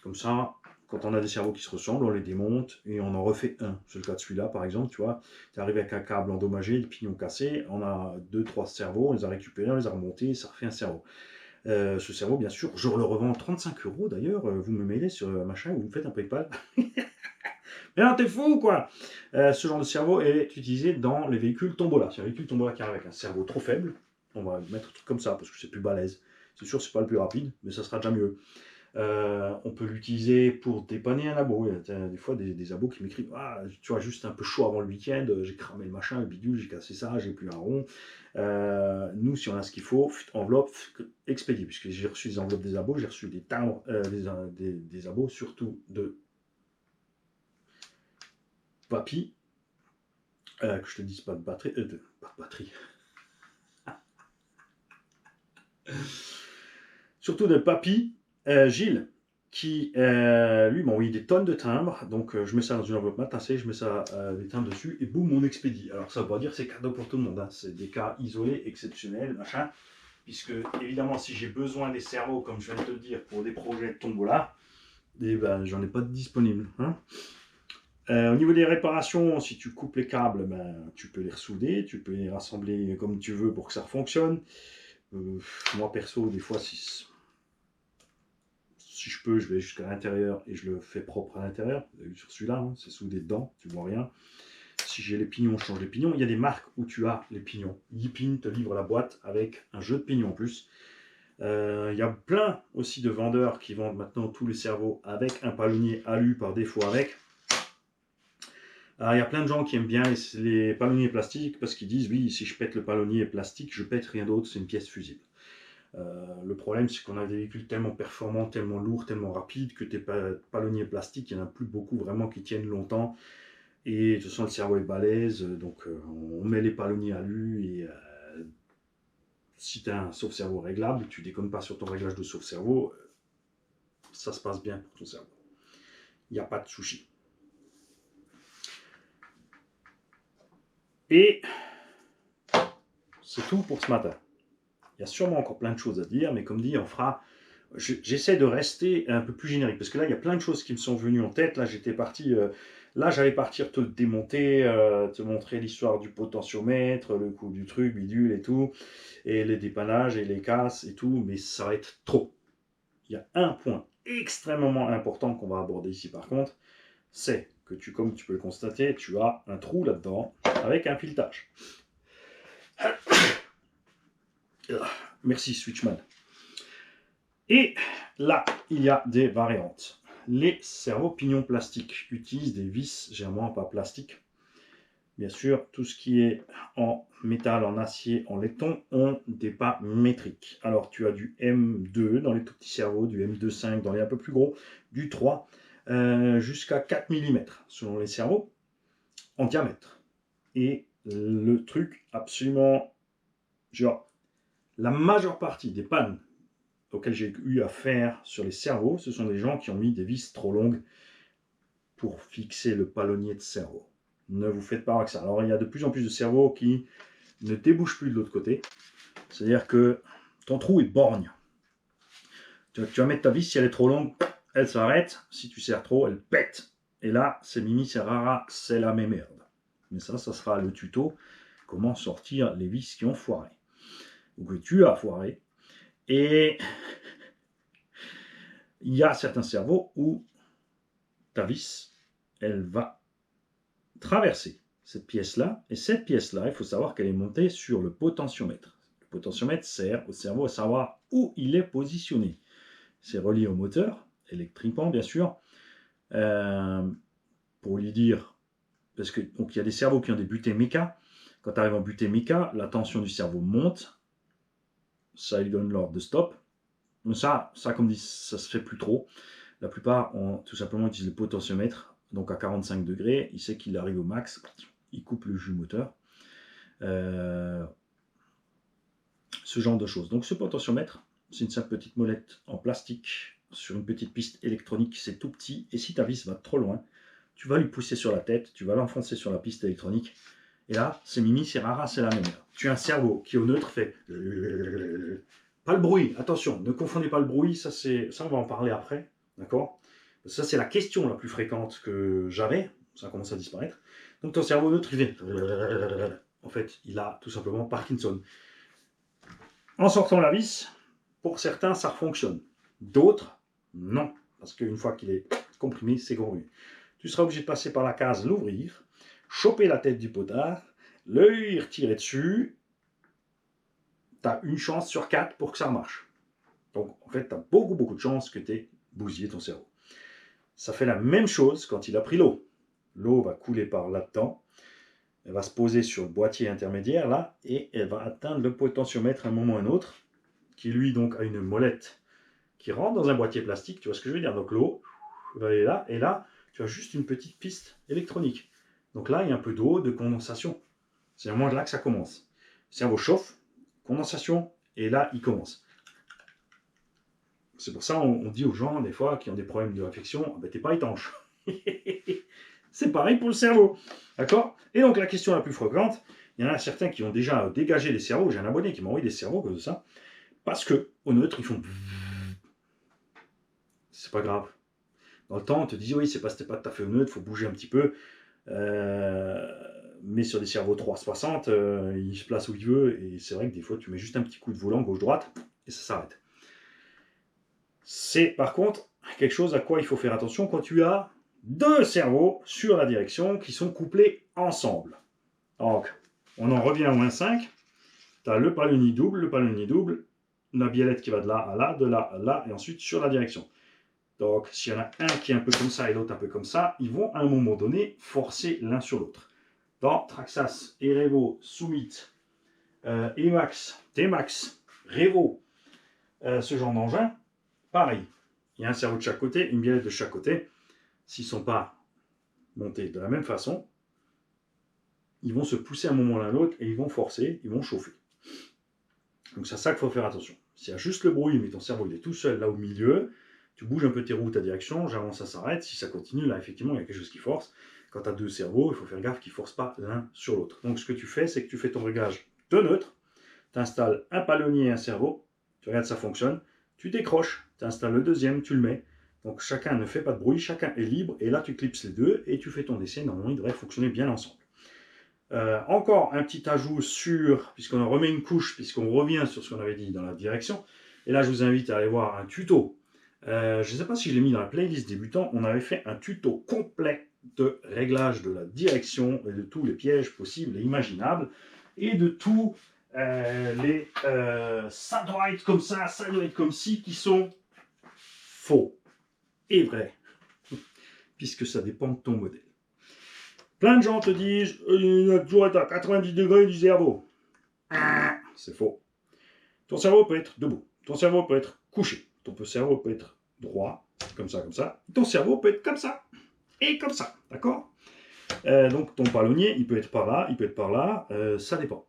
comme ça, quand on a des cerveaux qui se ressemblent, on les démonte et on en refait un. C'est le cas de celui-là par exemple, tu vois, tu arrives avec un câble endommagé, le pignon cassé, on a 2-3 cerveaux, on les a récupérés, on les a remontés, et ça refait un cerveau. Ce cerveau, bien sûr, je le revends 35 € d'ailleurs, vous me mailez sur machin, vous me faites un PayPal. Mais non, t'es fou quoi. Ce genre de cerveau est utilisé dans les véhicules Tombola. C'est un véhicule Tombola qui arrive avec un cerveau trop faible. On va mettre un truc comme ça parce que c'est plus balèze. C'est sûr, c'est pas le plus rapide, mais ça sera déjà mieux. On peut l'utiliser pour dépanner un abo. Il y a des fois des abos qui m'écrivent: ah, tu vois, juste un peu chaud avant le week-end, j'ai cramé le machin, le bidule, j'ai cassé ça, j'ai plus un rond. Nous, si on a ce qu'il faut, enveloppe, expédié. Puisque j'ai reçu des enveloppes des abos, j'ai reçu des timbres, des abos, surtout de papy. Que je te dise pas de batterie. Pas de batterie. Surtout de papy, Gilles, qui lui m'a envoyé des tonnes de timbres. Donc je mets ça dans une enveloppe matassée, je mets ça des timbres dessus et boum, on expédie. Alors ça ne veut pas dire que c'est cadeau pour tout le monde, hein. C'est des cas isolés, exceptionnels, machin. Puisque évidemment, si j'ai besoin des cerveaux, comme je viens de te le dire, pour des projets de tombola, eh ben, j'en ai pas de disponible. Hein. Au niveau des réparations, si tu coupes les câbles, ben, tu peux les ressouder, tu peux les rassembler comme tu veux pour que ça fonctionne. Moi perso, des fois, si je peux, je vais jusqu'à l'intérieur et je le fais propre à l'intérieur. Vous avez vu sur celui-là, hein, c'est soudé dedans, tu vois rien. Si j'ai les pignons, je change les pignons. Il y a des marques où tu as les pignons. Yipin te livre la boîte avec un jeu de pignons en plus. Il y a plein aussi de vendeurs qui vendent maintenant tous les cerveaux avec un palonnier alu par défaut avec. Alors, il y a plein de gens qui aiment bien les palonniers plastiques parce qu'ils disent: oui, si je pète le palonnier plastique, je pète rien d'autre, c'est une pièce fusible. Le problème, c'est qu'on a des véhicules tellement performants, tellement lourds, tellement rapides que tes palonniers plastiques, il n'y en a plus beaucoup vraiment qui tiennent longtemps. Et de toute façon, le cerveau est balèze, donc on met les palonniers alu et si tu as un sauve-cerveau réglable, tu déconnes pas sur ton réglage de sauve-cerveau, ça se passe bien pour ton cerveau. Il n'y a pas de sushi. Et c'est tout pour ce matin. Il y a sûrement encore plein de choses à dire, mais comme dit, on fera. J'essaie de rester un peu plus générique, parce que là, il y a plein de choses qui me sont venues en tête. Là, j'étais parti. Là, j'allais partir te démonter, te montrer l'histoire du potentiomètre, le coup du truc, bidule et tout, et les dépannages et les casses et tout, mais ça va être trop. Il y a un point extrêmement important qu'on va aborder ici, par contre, c'est que comme tu peux le constater, tu as un trou là-dedans avec un filetage. Merci Switchman. Et là, il y a des variantes. Les cerveaux pignons plastiques utilisent des vis, généralement pas plastiques, Bien sûr, tout ce qui est en métal, en acier, en laiton ont des pas métriques. Alors, tu as du M2 dans les tout petits cerveaux, du M2,5 dans les un peu plus gros, du 3 jusqu'à 4 mm selon les cerveaux en diamètre. Et le truc absolument, genre, la majeure partie des pannes auxquelles j'ai eu affaire sur les cerveaux, ce sont des gens qui ont mis des vis trop longues pour fixer le palonnier de cerveau. Ne vous faites pas avec ça. Alors, il y a de plus en plus de cerveaux qui ne débouchent plus de l'autre côté. C'est-à-dire que ton trou est borgne. Tu vas mettre ta vis, si elle est trop longue, elle s'arrête. Si tu serres trop, elle pète. Et là, c'est Mimi, c'est Rara, c'est la même merde. Mais ça sera le tuto. Comment sortir les vis qui ont foiré. Ou que tu as foiré. Et il y a certains cerveaux où ta vis, elle va traverser cette pièce-là. Et cette pièce-là, il faut savoir qu'elle est montée sur le potentiomètre. Le potentiomètre sert au cerveau à savoir où il est positionné. C'est relié au moteur, électriquement bien sûr, pour lui dire, parce que donc il y a des cerveaux qui ont des butées méca. Quand tu arrives en butée méca, la tension du cerveau monte, ça lui donne l'ordre de stop. Mais ça comme dit, ça se fait plus trop. La plupart ont tout simplement utilisé le potentiomètre, donc à 45 degrés, il sait qu'il arrive au max, il coupe le jus moteur. Ce genre de choses. Donc ce potentiomètre, c'est une simple petite molette en plastique sur une petite piste électronique, c'est tout petit, et si ta vis va trop loin, tu vas lui pousser sur la tête, tu vas l'enfoncer sur la piste électronique, et là, c'est Mimi, c'est Rara, c'est la même. Tu as un cerveau qui au neutre fait... Pas le bruit, attention, ne confondez pas le bruit, ça on va en parler après, d'accord? Ça c'est la question la plus fréquente que j'avais, ça commence à disparaître. Donc ton cerveau neutre, il fait... En fait, il a tout simplement Parkinson. En sortant la vis, pour certains, ça fonctionne. D'autres, non. Parce qu'une fois qu'il est comprimé, c'est comprimé. Tu seras obligé de passer par la case, l'ouvrir, choper la tête du potard, le retirer dessus. Tu as une chance sur 4 pour que ça marche. Donc, en fait, tu as beaucoup de chances que tu aies bousillé ton cerveau. Ça fait la même chose quand il a pris l'eau. L'eau va couler par là-dedans. Elle va se poser sur le boîtier intermédiaire, là, et elle va atteindre le potentiomètre à un moment ou à un autre, qui lui, donc, a une molette qui rentre dans un boîtier plastique, tu vois ce que je veux dire? Donc l'eau va aller là, et là, tu as juste une petite piste électronique. Donc là, il y a un peu d'eau, de condensation. C'est vraiment là que ça commence. Le cerveau chauffe, condensation, et là, il commence. C'est pour ça on dit aux gens, des fois, qui ont des problèmes de réflexion, ben, t'es pas étanche. C'est pareil pour le cerveau. D'accord? Et donc, la question la plus fréquente, il y en a certains qui ont déjà dégagé les cerveaux. J'ai un abonné qui m'a envoyé des cerveaux à cause de ça. Parce que, au neutre, ils font... C'est pas grave. Dans le temps, on te dit, oui, c'était pas tout à fait au neutre, il faut bouger un petit peu. Mais sur des cerveaux 360, il se place où il veut. Et c'est vrai que des fois, tu mets juste un petit coup de volant gauche-droite et ça s'arrête. C'est par contre quelque chose à quoi il faut faire attention quand tu as deux cerveaux sur la direction qui sont couplés ensemble. Donc, on en revient au 1,5. Tu as le palonnier double, la biellette qui va de là à là, de là à là, et ensuite sur la direction. Donc, s'il y en a un qui est un peu comme ça et l'autre un peu comme ça, ils vont à un moment donné forcer l'un sur l'autre. Dans Traxxas, Erevo, Summit, Emax, T-Max, Revo, ce genre d'engin, pareil. Il y a un cerveau de chaque côté, une biellette de chaque côté. S'ils ne sont pas montés de la même façon, ils vont se pousser à un moment l'un l'autre et ils vont forcer, ils vont chauffer. Donc c'est à ça qu'il faut faire attention. S'il y a juste le bruit, mais ton cerveau il est tout seul là au milieu, tu bouges un peu tes roues, ta direction, généralement ça s'arrête. Si ça continue, là effectivement il y a quelque chose qui force. Quand tu as deux cerveaux, il faut faire gaffe qu'ils ne forcent pas l'un sur l'autre. Donc ce que tu fais, c'est que tu fais ton réglage de neutre, tu installes un palonnier et un cerveau, tu regardes ça fonctionne, tu décroches, tu installes le deuxième, tu le mets. Donc chacun ne fait pas de bruit, chacun est libre, et là tu clipses les deux et tu fais ton essai. Normalement ils devraient fonctionner bien ensemble. Encore un petit ajout sur, puisqu'on en remet une couche, puisqu'on revient sur ce qu'on avait dit dans la direction. Et là, je vous invite à aller voir un tuto. Je ne sais pas si je l'ai mis dans la playlist débutant. On avait fait un tuto complet de réglage de la direction et de tous les pièges possibles et imaginables. Et de tous les ça doit être comme ça doit être comme ci, qui sont faux et vrais. Puisque ça dépend de ton modèle. Plein de gens te disent il doit toujours être à 90 degrés du cerveau. C'est faux. Ton cerveau peut être debout. Ton cerveau peut être couché. Ton cerveau peut être droit, comme ça, comme ça. Ton cerveau peut être comme ça et comme ça. D'accord? Donc ton palonnier, il peut être par là, il peut être par là. Ça dépend.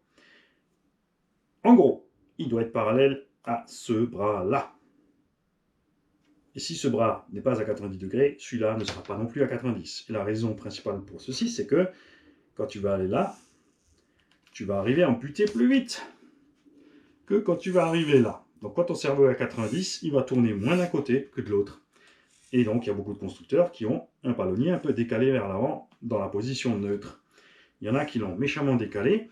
En gros, il doit être parallèle à ce bras-là. Et si ce bras n'est pas à 90 degrés, celui-là ne sera pas non plus à 90. Et la raison principale pour ceci, c'est que quand tu vas aller là, tu vas arriver à amputer plus vite que quand tu vas arriver là. Donc quand ton cerveau est à 90, il va tourner moins d'un côté que de l'autre. Et donc il y a beaucoup de constructeurs qui ont un palonnier un peu décalé vers l'avant dans la position neutre. Il y en a qui l'ont méchamment décalé.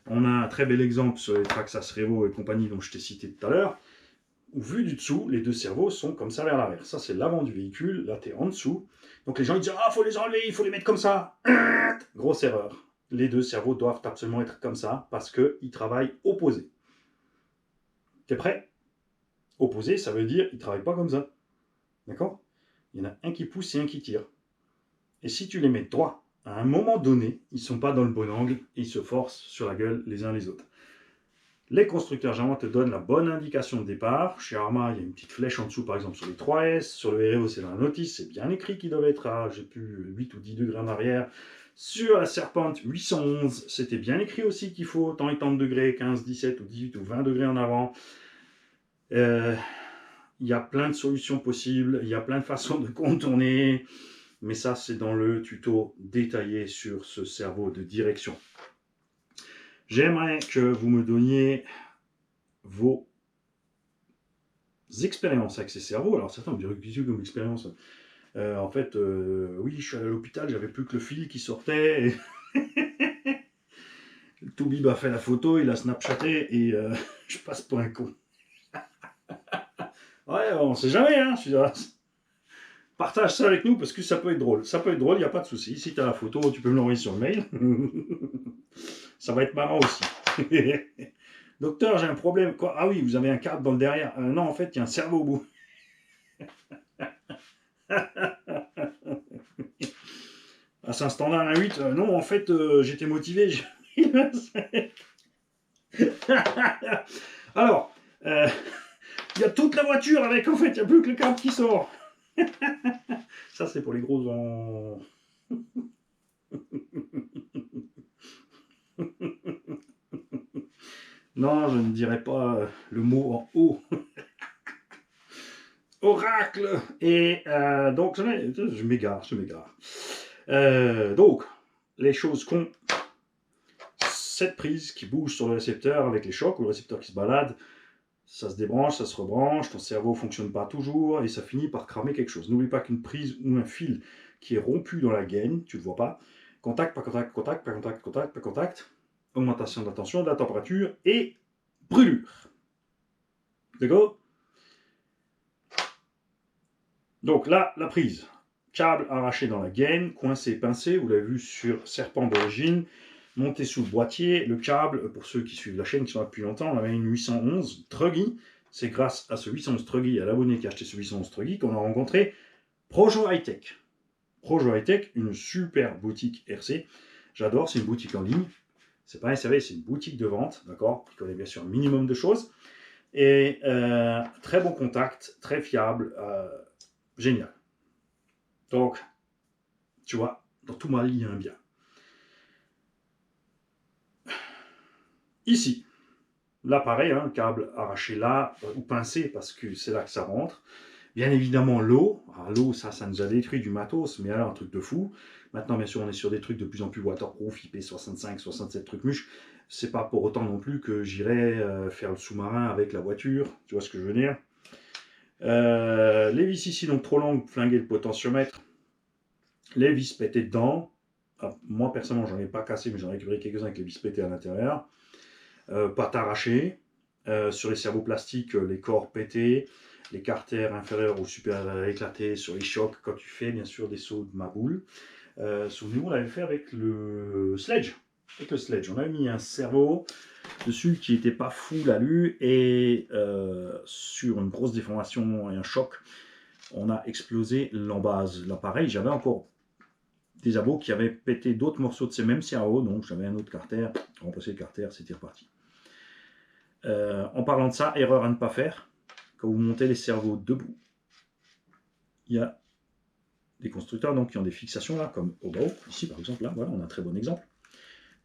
On a un très bel exemple sur les Traxxas Revo et compagnie dont je t'ai cité tout à l'heure. Vu du dessous, les deux cerveaux sont comme ça vers l'arrière. Ça, c'est l'avant du véhicule. Là, tu es en dessous. Donc les gens ils disent ah, faut les enlever, il faut les mettre comme ça. Grosse erreur. Les deux cerveaux doivent absolument être comme ça parce qu'ils travaillent opposés. T'es prêt? Opposé, ça veut dire qu'ils ne travaillent pas comme ça. D'accord? Il y en a un qui pousse et un qui tire. Et si tu les mets droits, à un moment donné, ils ne sont pas dans le bon angle et ils se forcent sur la gueule les uns les autres. Les constructeurs généralement te donnent la bonne indication de départ. Chez Arma, il y a une petite flèche en dessous, par exemple sur les 3S. Sur le REO, c'est dans la notice, c'est bien écrit qu'ils doivent être à, j'ai plus 8 ou 10 degrés en arrière. Sur la Serpente 811, c'était bien écrit aussi qu'il faut tant et tant de degrés, 15, 17 ou 18 ou 20 degrés en avant. Il y a plein de solutions possibles, il y a plein de façons de contourner, mais ça c'est dans le tuto détaillé sur ce cerveau de direction. J'aimerais que vous me donniez vos expériences avec ces cerveaux. Alors certains me diront qu'est-ce comme expérience. En fait, oui, je suis allé à l'hôpital, j'avais plus que le fil qui sortait. Et... Toubib a fait la photo, il a snapchaté et je passe pour un con. Ouais, on sait jamais, hein. Partage ça avec nous parce que ça peut être drôle. Ça peut être drôle, il n'y a pas de souci. Si tu as la photo, tu peux me l'envoyer sur le mail. Ça va être marrant aussi. Docteur, j'ai un problème. Quoi? Ah oui, vous avez un câble dans le derrière. Non, en fait, il y a un cerveau au bout. Ah, c'est un standard 1.8. Non, en fait, j'étais motivé. Alors, il y a toute la voiture avec, en fait, il n'y a plus que le câble qui sort. Ça, c'est pour les gros en... Non, je ne dirais pas le mot en haut. Oracle. Et donc, je m'égare. Donc, les choses qu'ont cette prise qui bouge sur le récepteur avec les chocs, ou le récepteur qui se balade, ça se débranche, ça se rebranche, ton cerveau ne fonctionne pas toujours, et ça finit par cramer quelque chose. N'oublie pas qu'une prise ou un fil qui est rompu dans la gaine, tu ne le vois pas, contact, pas contact, contact, pas contact, contact, pas contact, augmentation de la tension, de la température, et brûlure. D'accord? Donc là, la prise. Câble arraché dans la gaine, coincé, pincé, vous l'avez vu sur Serpent d'origine, monté sous le boîtier, le câble, pour ceux qui suivent la chaîne, qui sont là depuis longtemps, on avait une 811 Truggy. C'est grâce à ce 811 Truggy, à l'abonné qui a acheté ce 811 Truggy, qu'on a rencontré Projo Hightech. Projo Hightech, une super boutique RC. J'adore, c'est une boutique en ligne. C'est pas un service, c'est une boutique de vente, d'accord, qui connaît bien sûr un minimum de choses. Et très bon contact, très fiable, génial. Donc, tu vois, dans tout mal, il y a un bien. Ici, là pareil, hein, câble arraché là, ou pincé, parce que c'est là que ça rentre. Bien évidemment, l'eau. L'eau, ça nous a détruit du matos, mais alors un truc de fou. Maintenant, bien sûr, on est sur des trucs de plus en plus waterproof, IP65, 67 trucs muches. C'est pas pour autant non plus que j'irai faire le sous-marin avec la voiture. Tu vois ce que je veux dire? Les vis ici, donc trop longues, flinguer le potentiomètre. Les vis pétées dedans. Moi, personnellement, j'en ai pas cassé, mais j'en ai récupéré quelques-uns avec les vis pétées à l'intérieur. Pattes arrachées. Sur les cerveaux plastiques, les corps pétés. Les carters inférieurs ou supérieurs éclatés sur les chocs quand tu fais, bien sûr, des sauts de maboule. Souvenez-vous, on l'avait fait avec le sledge. On avait mis un cerveau dessus qui n'était pas fou l'alu et sur une grosse déformation et un choc, on a explosé l'embase. Là, pareil, j'avais encore des abos qui avaient pété d'autres morceaux de ces mêmes cerveaux, donc j'avais un autre carter, remplacé le carter, c'était reparti. En parlant de ça, erreur à ne pas faire, quand vous montez les cerveaux debout, il y a des constructeurs donc, qui ont des fixations là, comme au bas, ici par exemple, là, voilà, on a un très bon exemple.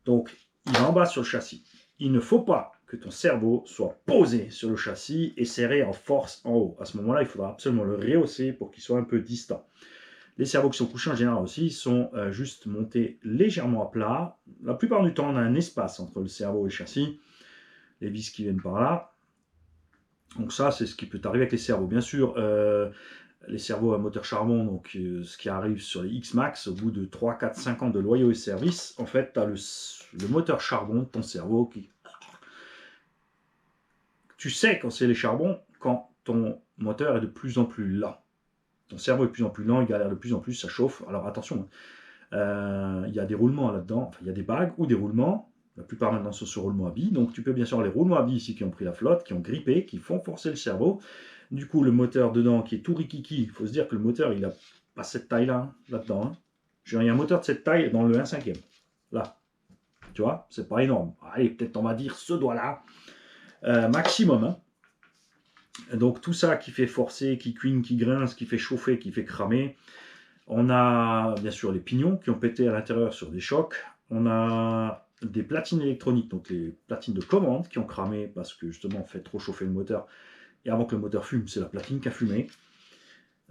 Donc, il va en bas sur le châssis. Il ne faut pas que ton cerveau soit posé sur le châssis et serré en force en haut. À ce moment-là, il faudra absolument le rehausser pour qu'il soit un peu distant. Les cerveaux qui sont couchés en général aussi sont juste montés légèrement à plat. La plupart du temps, on a un espace entre le cerveau et le châssis. Les vis qui viennent par là. Donc ça, c'est ce qui peut arriver avec les cerveaux. Bien sûr, les cerveaux à moteur charbon, donc ce qui arrive sur les X-Max, au bout de 3, 4, 5 ans de loyaux et service, en fait, tu as le moteur charbon de ton cerveau qui... Tu sais quand c'est les charbons, quand ton moteur est de plus en plus lent. Ton cerveau est de plus en plus lent, il galère de plus en plus, ça chauffe. Alors attention, il y a des roulements là-dedans, enfin, il y a des bagues ou des roulements. La plupart maintenant sont sur roulement à billes, donc tu peux bien sûr avoir les roulements à billes ici qui ont pris la flotte, qui ont grippé, qui font forcer le cerveau. Du coup, le moteur dedans qui est tout rikiki, il faut se dire que le moteur, il n'a pas cette taille-là, là-dedans. Hein. Il y a un moteur de cette taille dans le 1/5. Là. Tu vois, c'est pas énorme. Allez, peut-être on va dire ce doigt-là. Maximum. Hein. Donc tout ça qui fait forcer, qui cuigne, qui grince, qui fait chauffer, qui fait cramer. On a bien sûr les pignons qui ont pété à l'intérieur sur des chocs. On a des platines électroniques, donc les platines de commande qui ont cramé parce que justement on fait trop chauffer le moteur. Et avant que le moteur fume, c'est la platine qui a fumé.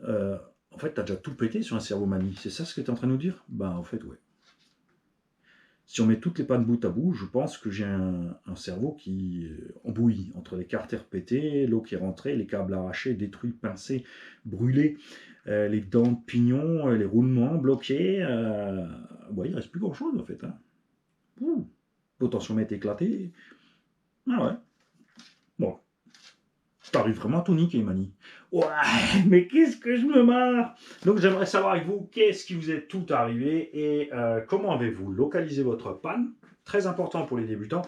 En fait, tu as déjà tout pété sur un cerveau manie. C'est ça ce que tu es en train de nous dire? Ben en fait, ouais. Si on met toutes les pannes bout à bout, je pense que j'ai un cerveau qui embouille entre les carters pétés, l'eau qui est rentrée, les câbles arrachés, détruits, pincés, brûlés, les dents de pignon, les roulements bloqués. Bon, il ne reste plus grand chose en fait. Hein. Potentiomètre éclaté. Ah ouais. Bon. T'arrives vraiment à tout niquer, Mani. Ouais, mais qu'est-ce que je me marre. Donc j'aimerais savoir avec vous, qu'est-ce qui vous est tout arrivé et comment avez-vous localisé votre panne. Très important pour les débutants.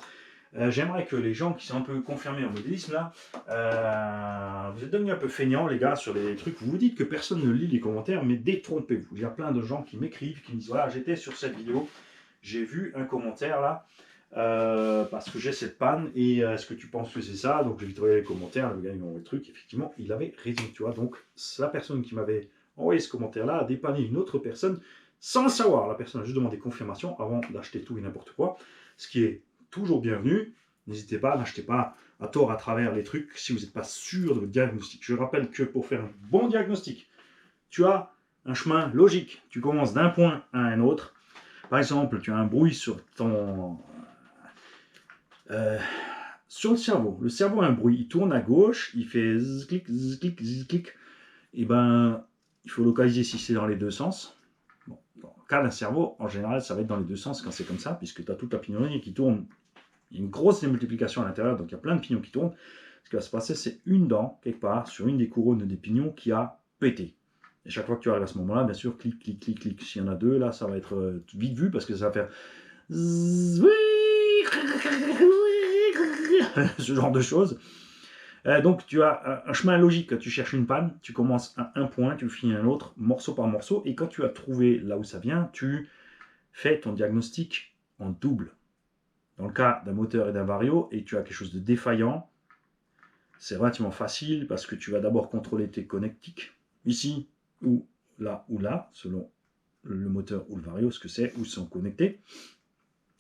J'aimerais que les gens qui sont un peu confirmés en modélisme, là, vous êtes devenus un peu feignants, les gars, sur les trucs. Vous vous dites que personne ne lit les commentaires, mais détrompez-vous. Il y a plein de gens qui m'écrivent, qui me disent, voilà, j'étais sur cette vidéo, j'ai vu un commentaire là, parce que j'ai cette panne et est-ce que tu penses que c'est ça? Donc j'ai vite regardé les commentaires, le gars il m'a envoyé le truc, effectivement il avait raison, tu vois. Donc la personne qui m'avait envoyé ce commentaire là a dépanné une autre personne sans le savoir. La personne a juste demandé confirmation avant d'acheter tout et n'importe quoi, ce qui est toujours bienvenu. N'hésitez pas, n'achetez pas à tort à travers les trucs si vous n'êtes pas sûr de votre diagnostic. Je rappelle que pour faire un bon diagnostic, tu as un chemin logique. Tu commences d'un point à un autre. Par exemple, tu as un bruit sur ton... sur le cerveau. Le cerveau a un bruit. Il tourne à gauche, il fait zzz-clic, zzz-clic, zzz-clic. Et ben, il faut localiser si c'est dans les deux sens. Bon, dans le cas d'un cerveau, en général, ça va être dans les deux sens quand c'est comme ça, puisque tu as toute la pignonnerie qui tourne. Il y a une grosse démultiplication à l'intérieur, donc il y a plein de pignons qui tournent. Ce qui va se passer, c'est une dent, quelque part, sur une des couronnes des pignons qui a pété. Et chaque fois que tu arrives à ce moment-là, bien sûr, clic, clic, clic, clic. S'il y en a deux, là, ça va être vite vu, parce que ça va faire... ce genre de choses. Donc tu as un chemin logique, tu cherches une panne, tu commences à un point, tu finis à un autre, morceau par morceau, et quand tu as trouvé là où ça vient, tu fais ton diagnostic en double. Dans le cas d'un moteur et d'un vario, et tu as quelque chose de défaillant, c'est relativement facile parce que tu vas d'abord contrôler tes connectiques, ici ou là, selon le moteur ou le vario, ce que c'est, où ils sont connectés.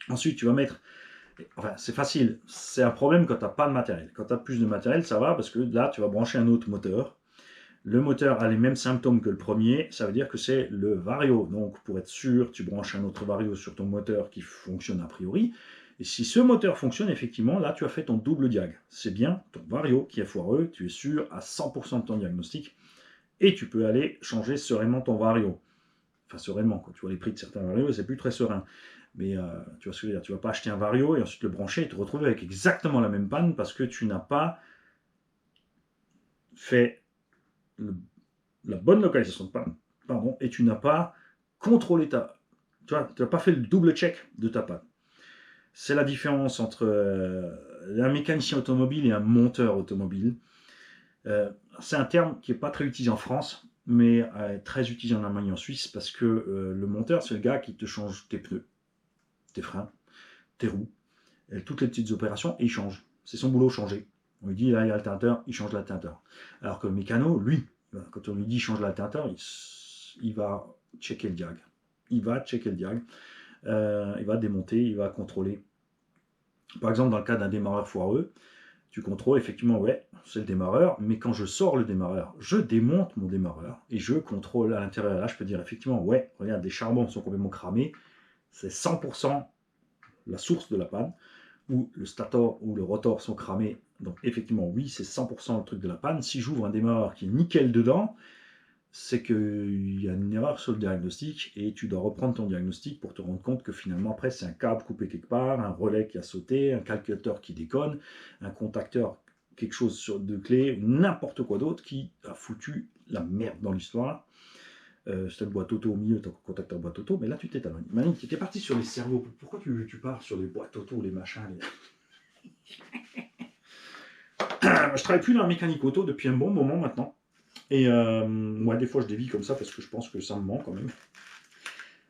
Ensuite, tu vas mettre... Enfin, c'est facile. C'est un problème quand tu n'as pas de matériel. Quand tu as plus de matériel, ça va parce que là, tu vas brancher un autre moteur. Le moteur a les mêmes symptômes que le premier. Ça veut dire que c'est le vario. Donc, pour être sûr, tu branches un autre vario sur ton moteur qui fonctionne a priori. Et si ce moteur fonctionne, effectivement, là, tu as fait ton double diag. C'est bien ton vario qui est foireux. Tu es sûr à 100% de ton diagnostic. Et tu peux aller changer sereinement ton vario. Enfin, sereinement, quand tu vois les prix de certains varios, c'est plus très serein. Mais tu vois ce que je veux dire, tu ne vas pas acheter un vario et ensuite le brancher et te retrouver avec exactement la même panne parce que tu n'as pas fait la bonne localisation de panne, pardon, et tu n'as pas contrôlé ta... Tu n'as pas fait le double check de ta panne. C'est la différence entre un mécanicien automobile et un monteur automobile. C'est un terme qui n'est pas très utilisé en France. mais très utilisé en Allemagne et en Suisse, parce que le monteur, c'est le gars qui te change tes pneus, tes freins, tes roues, toutes les petites opérations, et il change. C'est son boulot, changer. On lui dit, là, il y a l'alternateur, il change l'alternateur. Alors que le mécano, lui, quand on lui dit change l'alternateur, il va checker le diag. Il va checker le diag, il va démonter, il va contrôler. Par exemple, dans le cas d'un démarreur foireux, tu contrôles effectivement, ouais, c'est le démarreur, mais quand je sors le démarreur, je démonte mon démarreur et je contrôle à l'intérieur. Là, je peux dire effectivement, ouais, regarde, les charbons sont complètement cramés, c'est 100% la source de la panne, ou le stator ou le rotor sont cramés, donc effectivement, oui, c'est 100% le truc de la panne. Si j'ouvre un démarreur qui est nickel dedans, c'est qu'il y a une erreur sur le diagnostic et tu dois reprendre ton diagnostic pour te rendre compte que finalement après c'est un câble coupé quelque part, un relais qui a sauté, un calculateur qui déconne, un contacteur, quelque chose de clé, n'importe quoi d'autre qui a foutu la merde dans l'histoire. C'était le boîte auto au milieu, ton contacteur boîte auto, mais là tu t'es talonné. Manu, tu étais parti sur les cerveaux, pourquoi tu pars sur les boîtes auto, les machins Je travaille plus dans la mécanique auto depuis un bon moment maintenant. Et moi, des fois, je dévie comme ça parce que je pense que ça me manque quand même.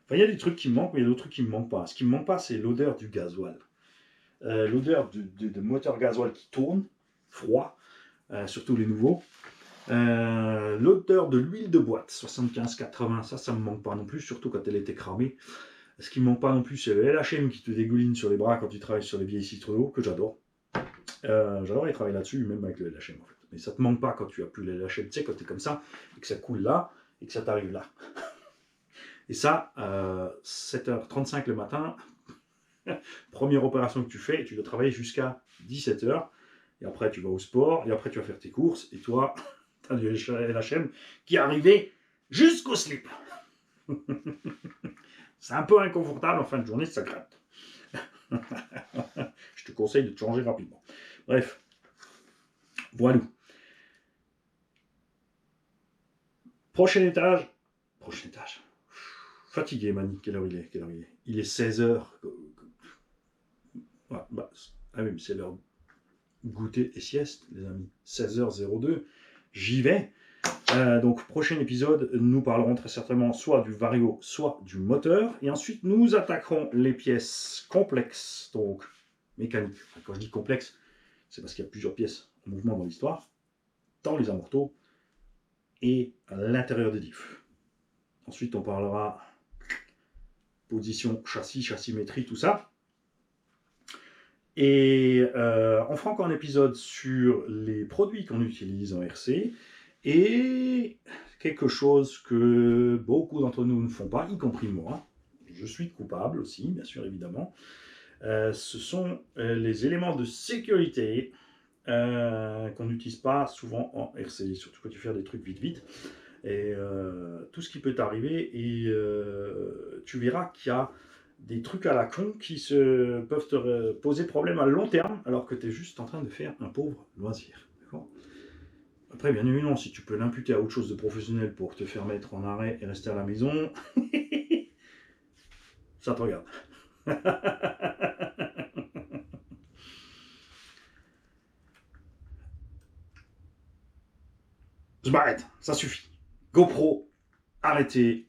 Enfin, il y a des trucs qui me manquent, mais il y a d'autres trucs qui me manquent pas. Ce qui me manque pas, c'est l'odeur du gasoil. L'odeur de moteur gasoil qui tourne, froid, surtout les nouveaux. L'odeur de l'huile de boîte, 75-80, ça me manque pas non plus, surtout quand elle était cramée. Ce qui me manque pas non plus, c'est le LHM qui te dégouline sur les bras quand tu travailles sur les vieilles Citroën, que j'adore. J'adorerais travailler là-dessus, même avec le LHM en fait. Mais ça te manque pas quand tu as plus le LHM, tu sais, quand tu es comme ça, et que ça coule là, et que ça t'arrive là. Et ça, 7h35 le matin, première opération que tu fais, et tu dois travailler jusqu'à 17h, et après tu vas au sport, et après tu vas faire tes courses, et toi, tu as du LHM qui est arrivé jusqu'au slip. C'est un peu inconfortable en fin de journée, ça gratte. Je te conseille de te changer rapidement. Bref, voilà. Prochain étage. Fatigué, Mani. Quelle heure il est? Il est 16h. Ouais, bah, ah oui, mais c'est l'heure goûter et sieste, les amis. 16h02. J'y vais. Donc, prochain épisode, nous parlerons très certainement soit du vario, soit du moteur. Et ensuite, nous attaquerons les pièces complexes, donc mécaniques. Quand je dis complexe, c'est parce qu'il y a plusieurs pièces en mouvement dans l'histoire, dans les amortos et à l'intérieur des diffs. Ensuite, on parlera position, chassimétrie, tout ça. Et on fera encore un épisode sur les produits qu'on utilise en RC et quelque chose que beaucoup d'entre nous ne font pas, y compris moi. Je suis coupable aussi, bien sûr, évidemment. Ce sont les éléments de sécurité qu'on n'utilise pas souvent en RC, surtout quand tu fais des trucs vite. Et tout ce qui peut t'arriver, et tu verras qu'il y a des trucs à la con qui peuvent te poser problème à long terme, alors que tu es juste en train de faire un pauvre loisir. D'accord ? Après, bien évidemment, si tu peux l'imputer à autre chose de professionnel pour te faire mettre en arrêt et rester à la maison, ça te regarde. Je m'arrête, ça suffit. GoPro, arrêtez.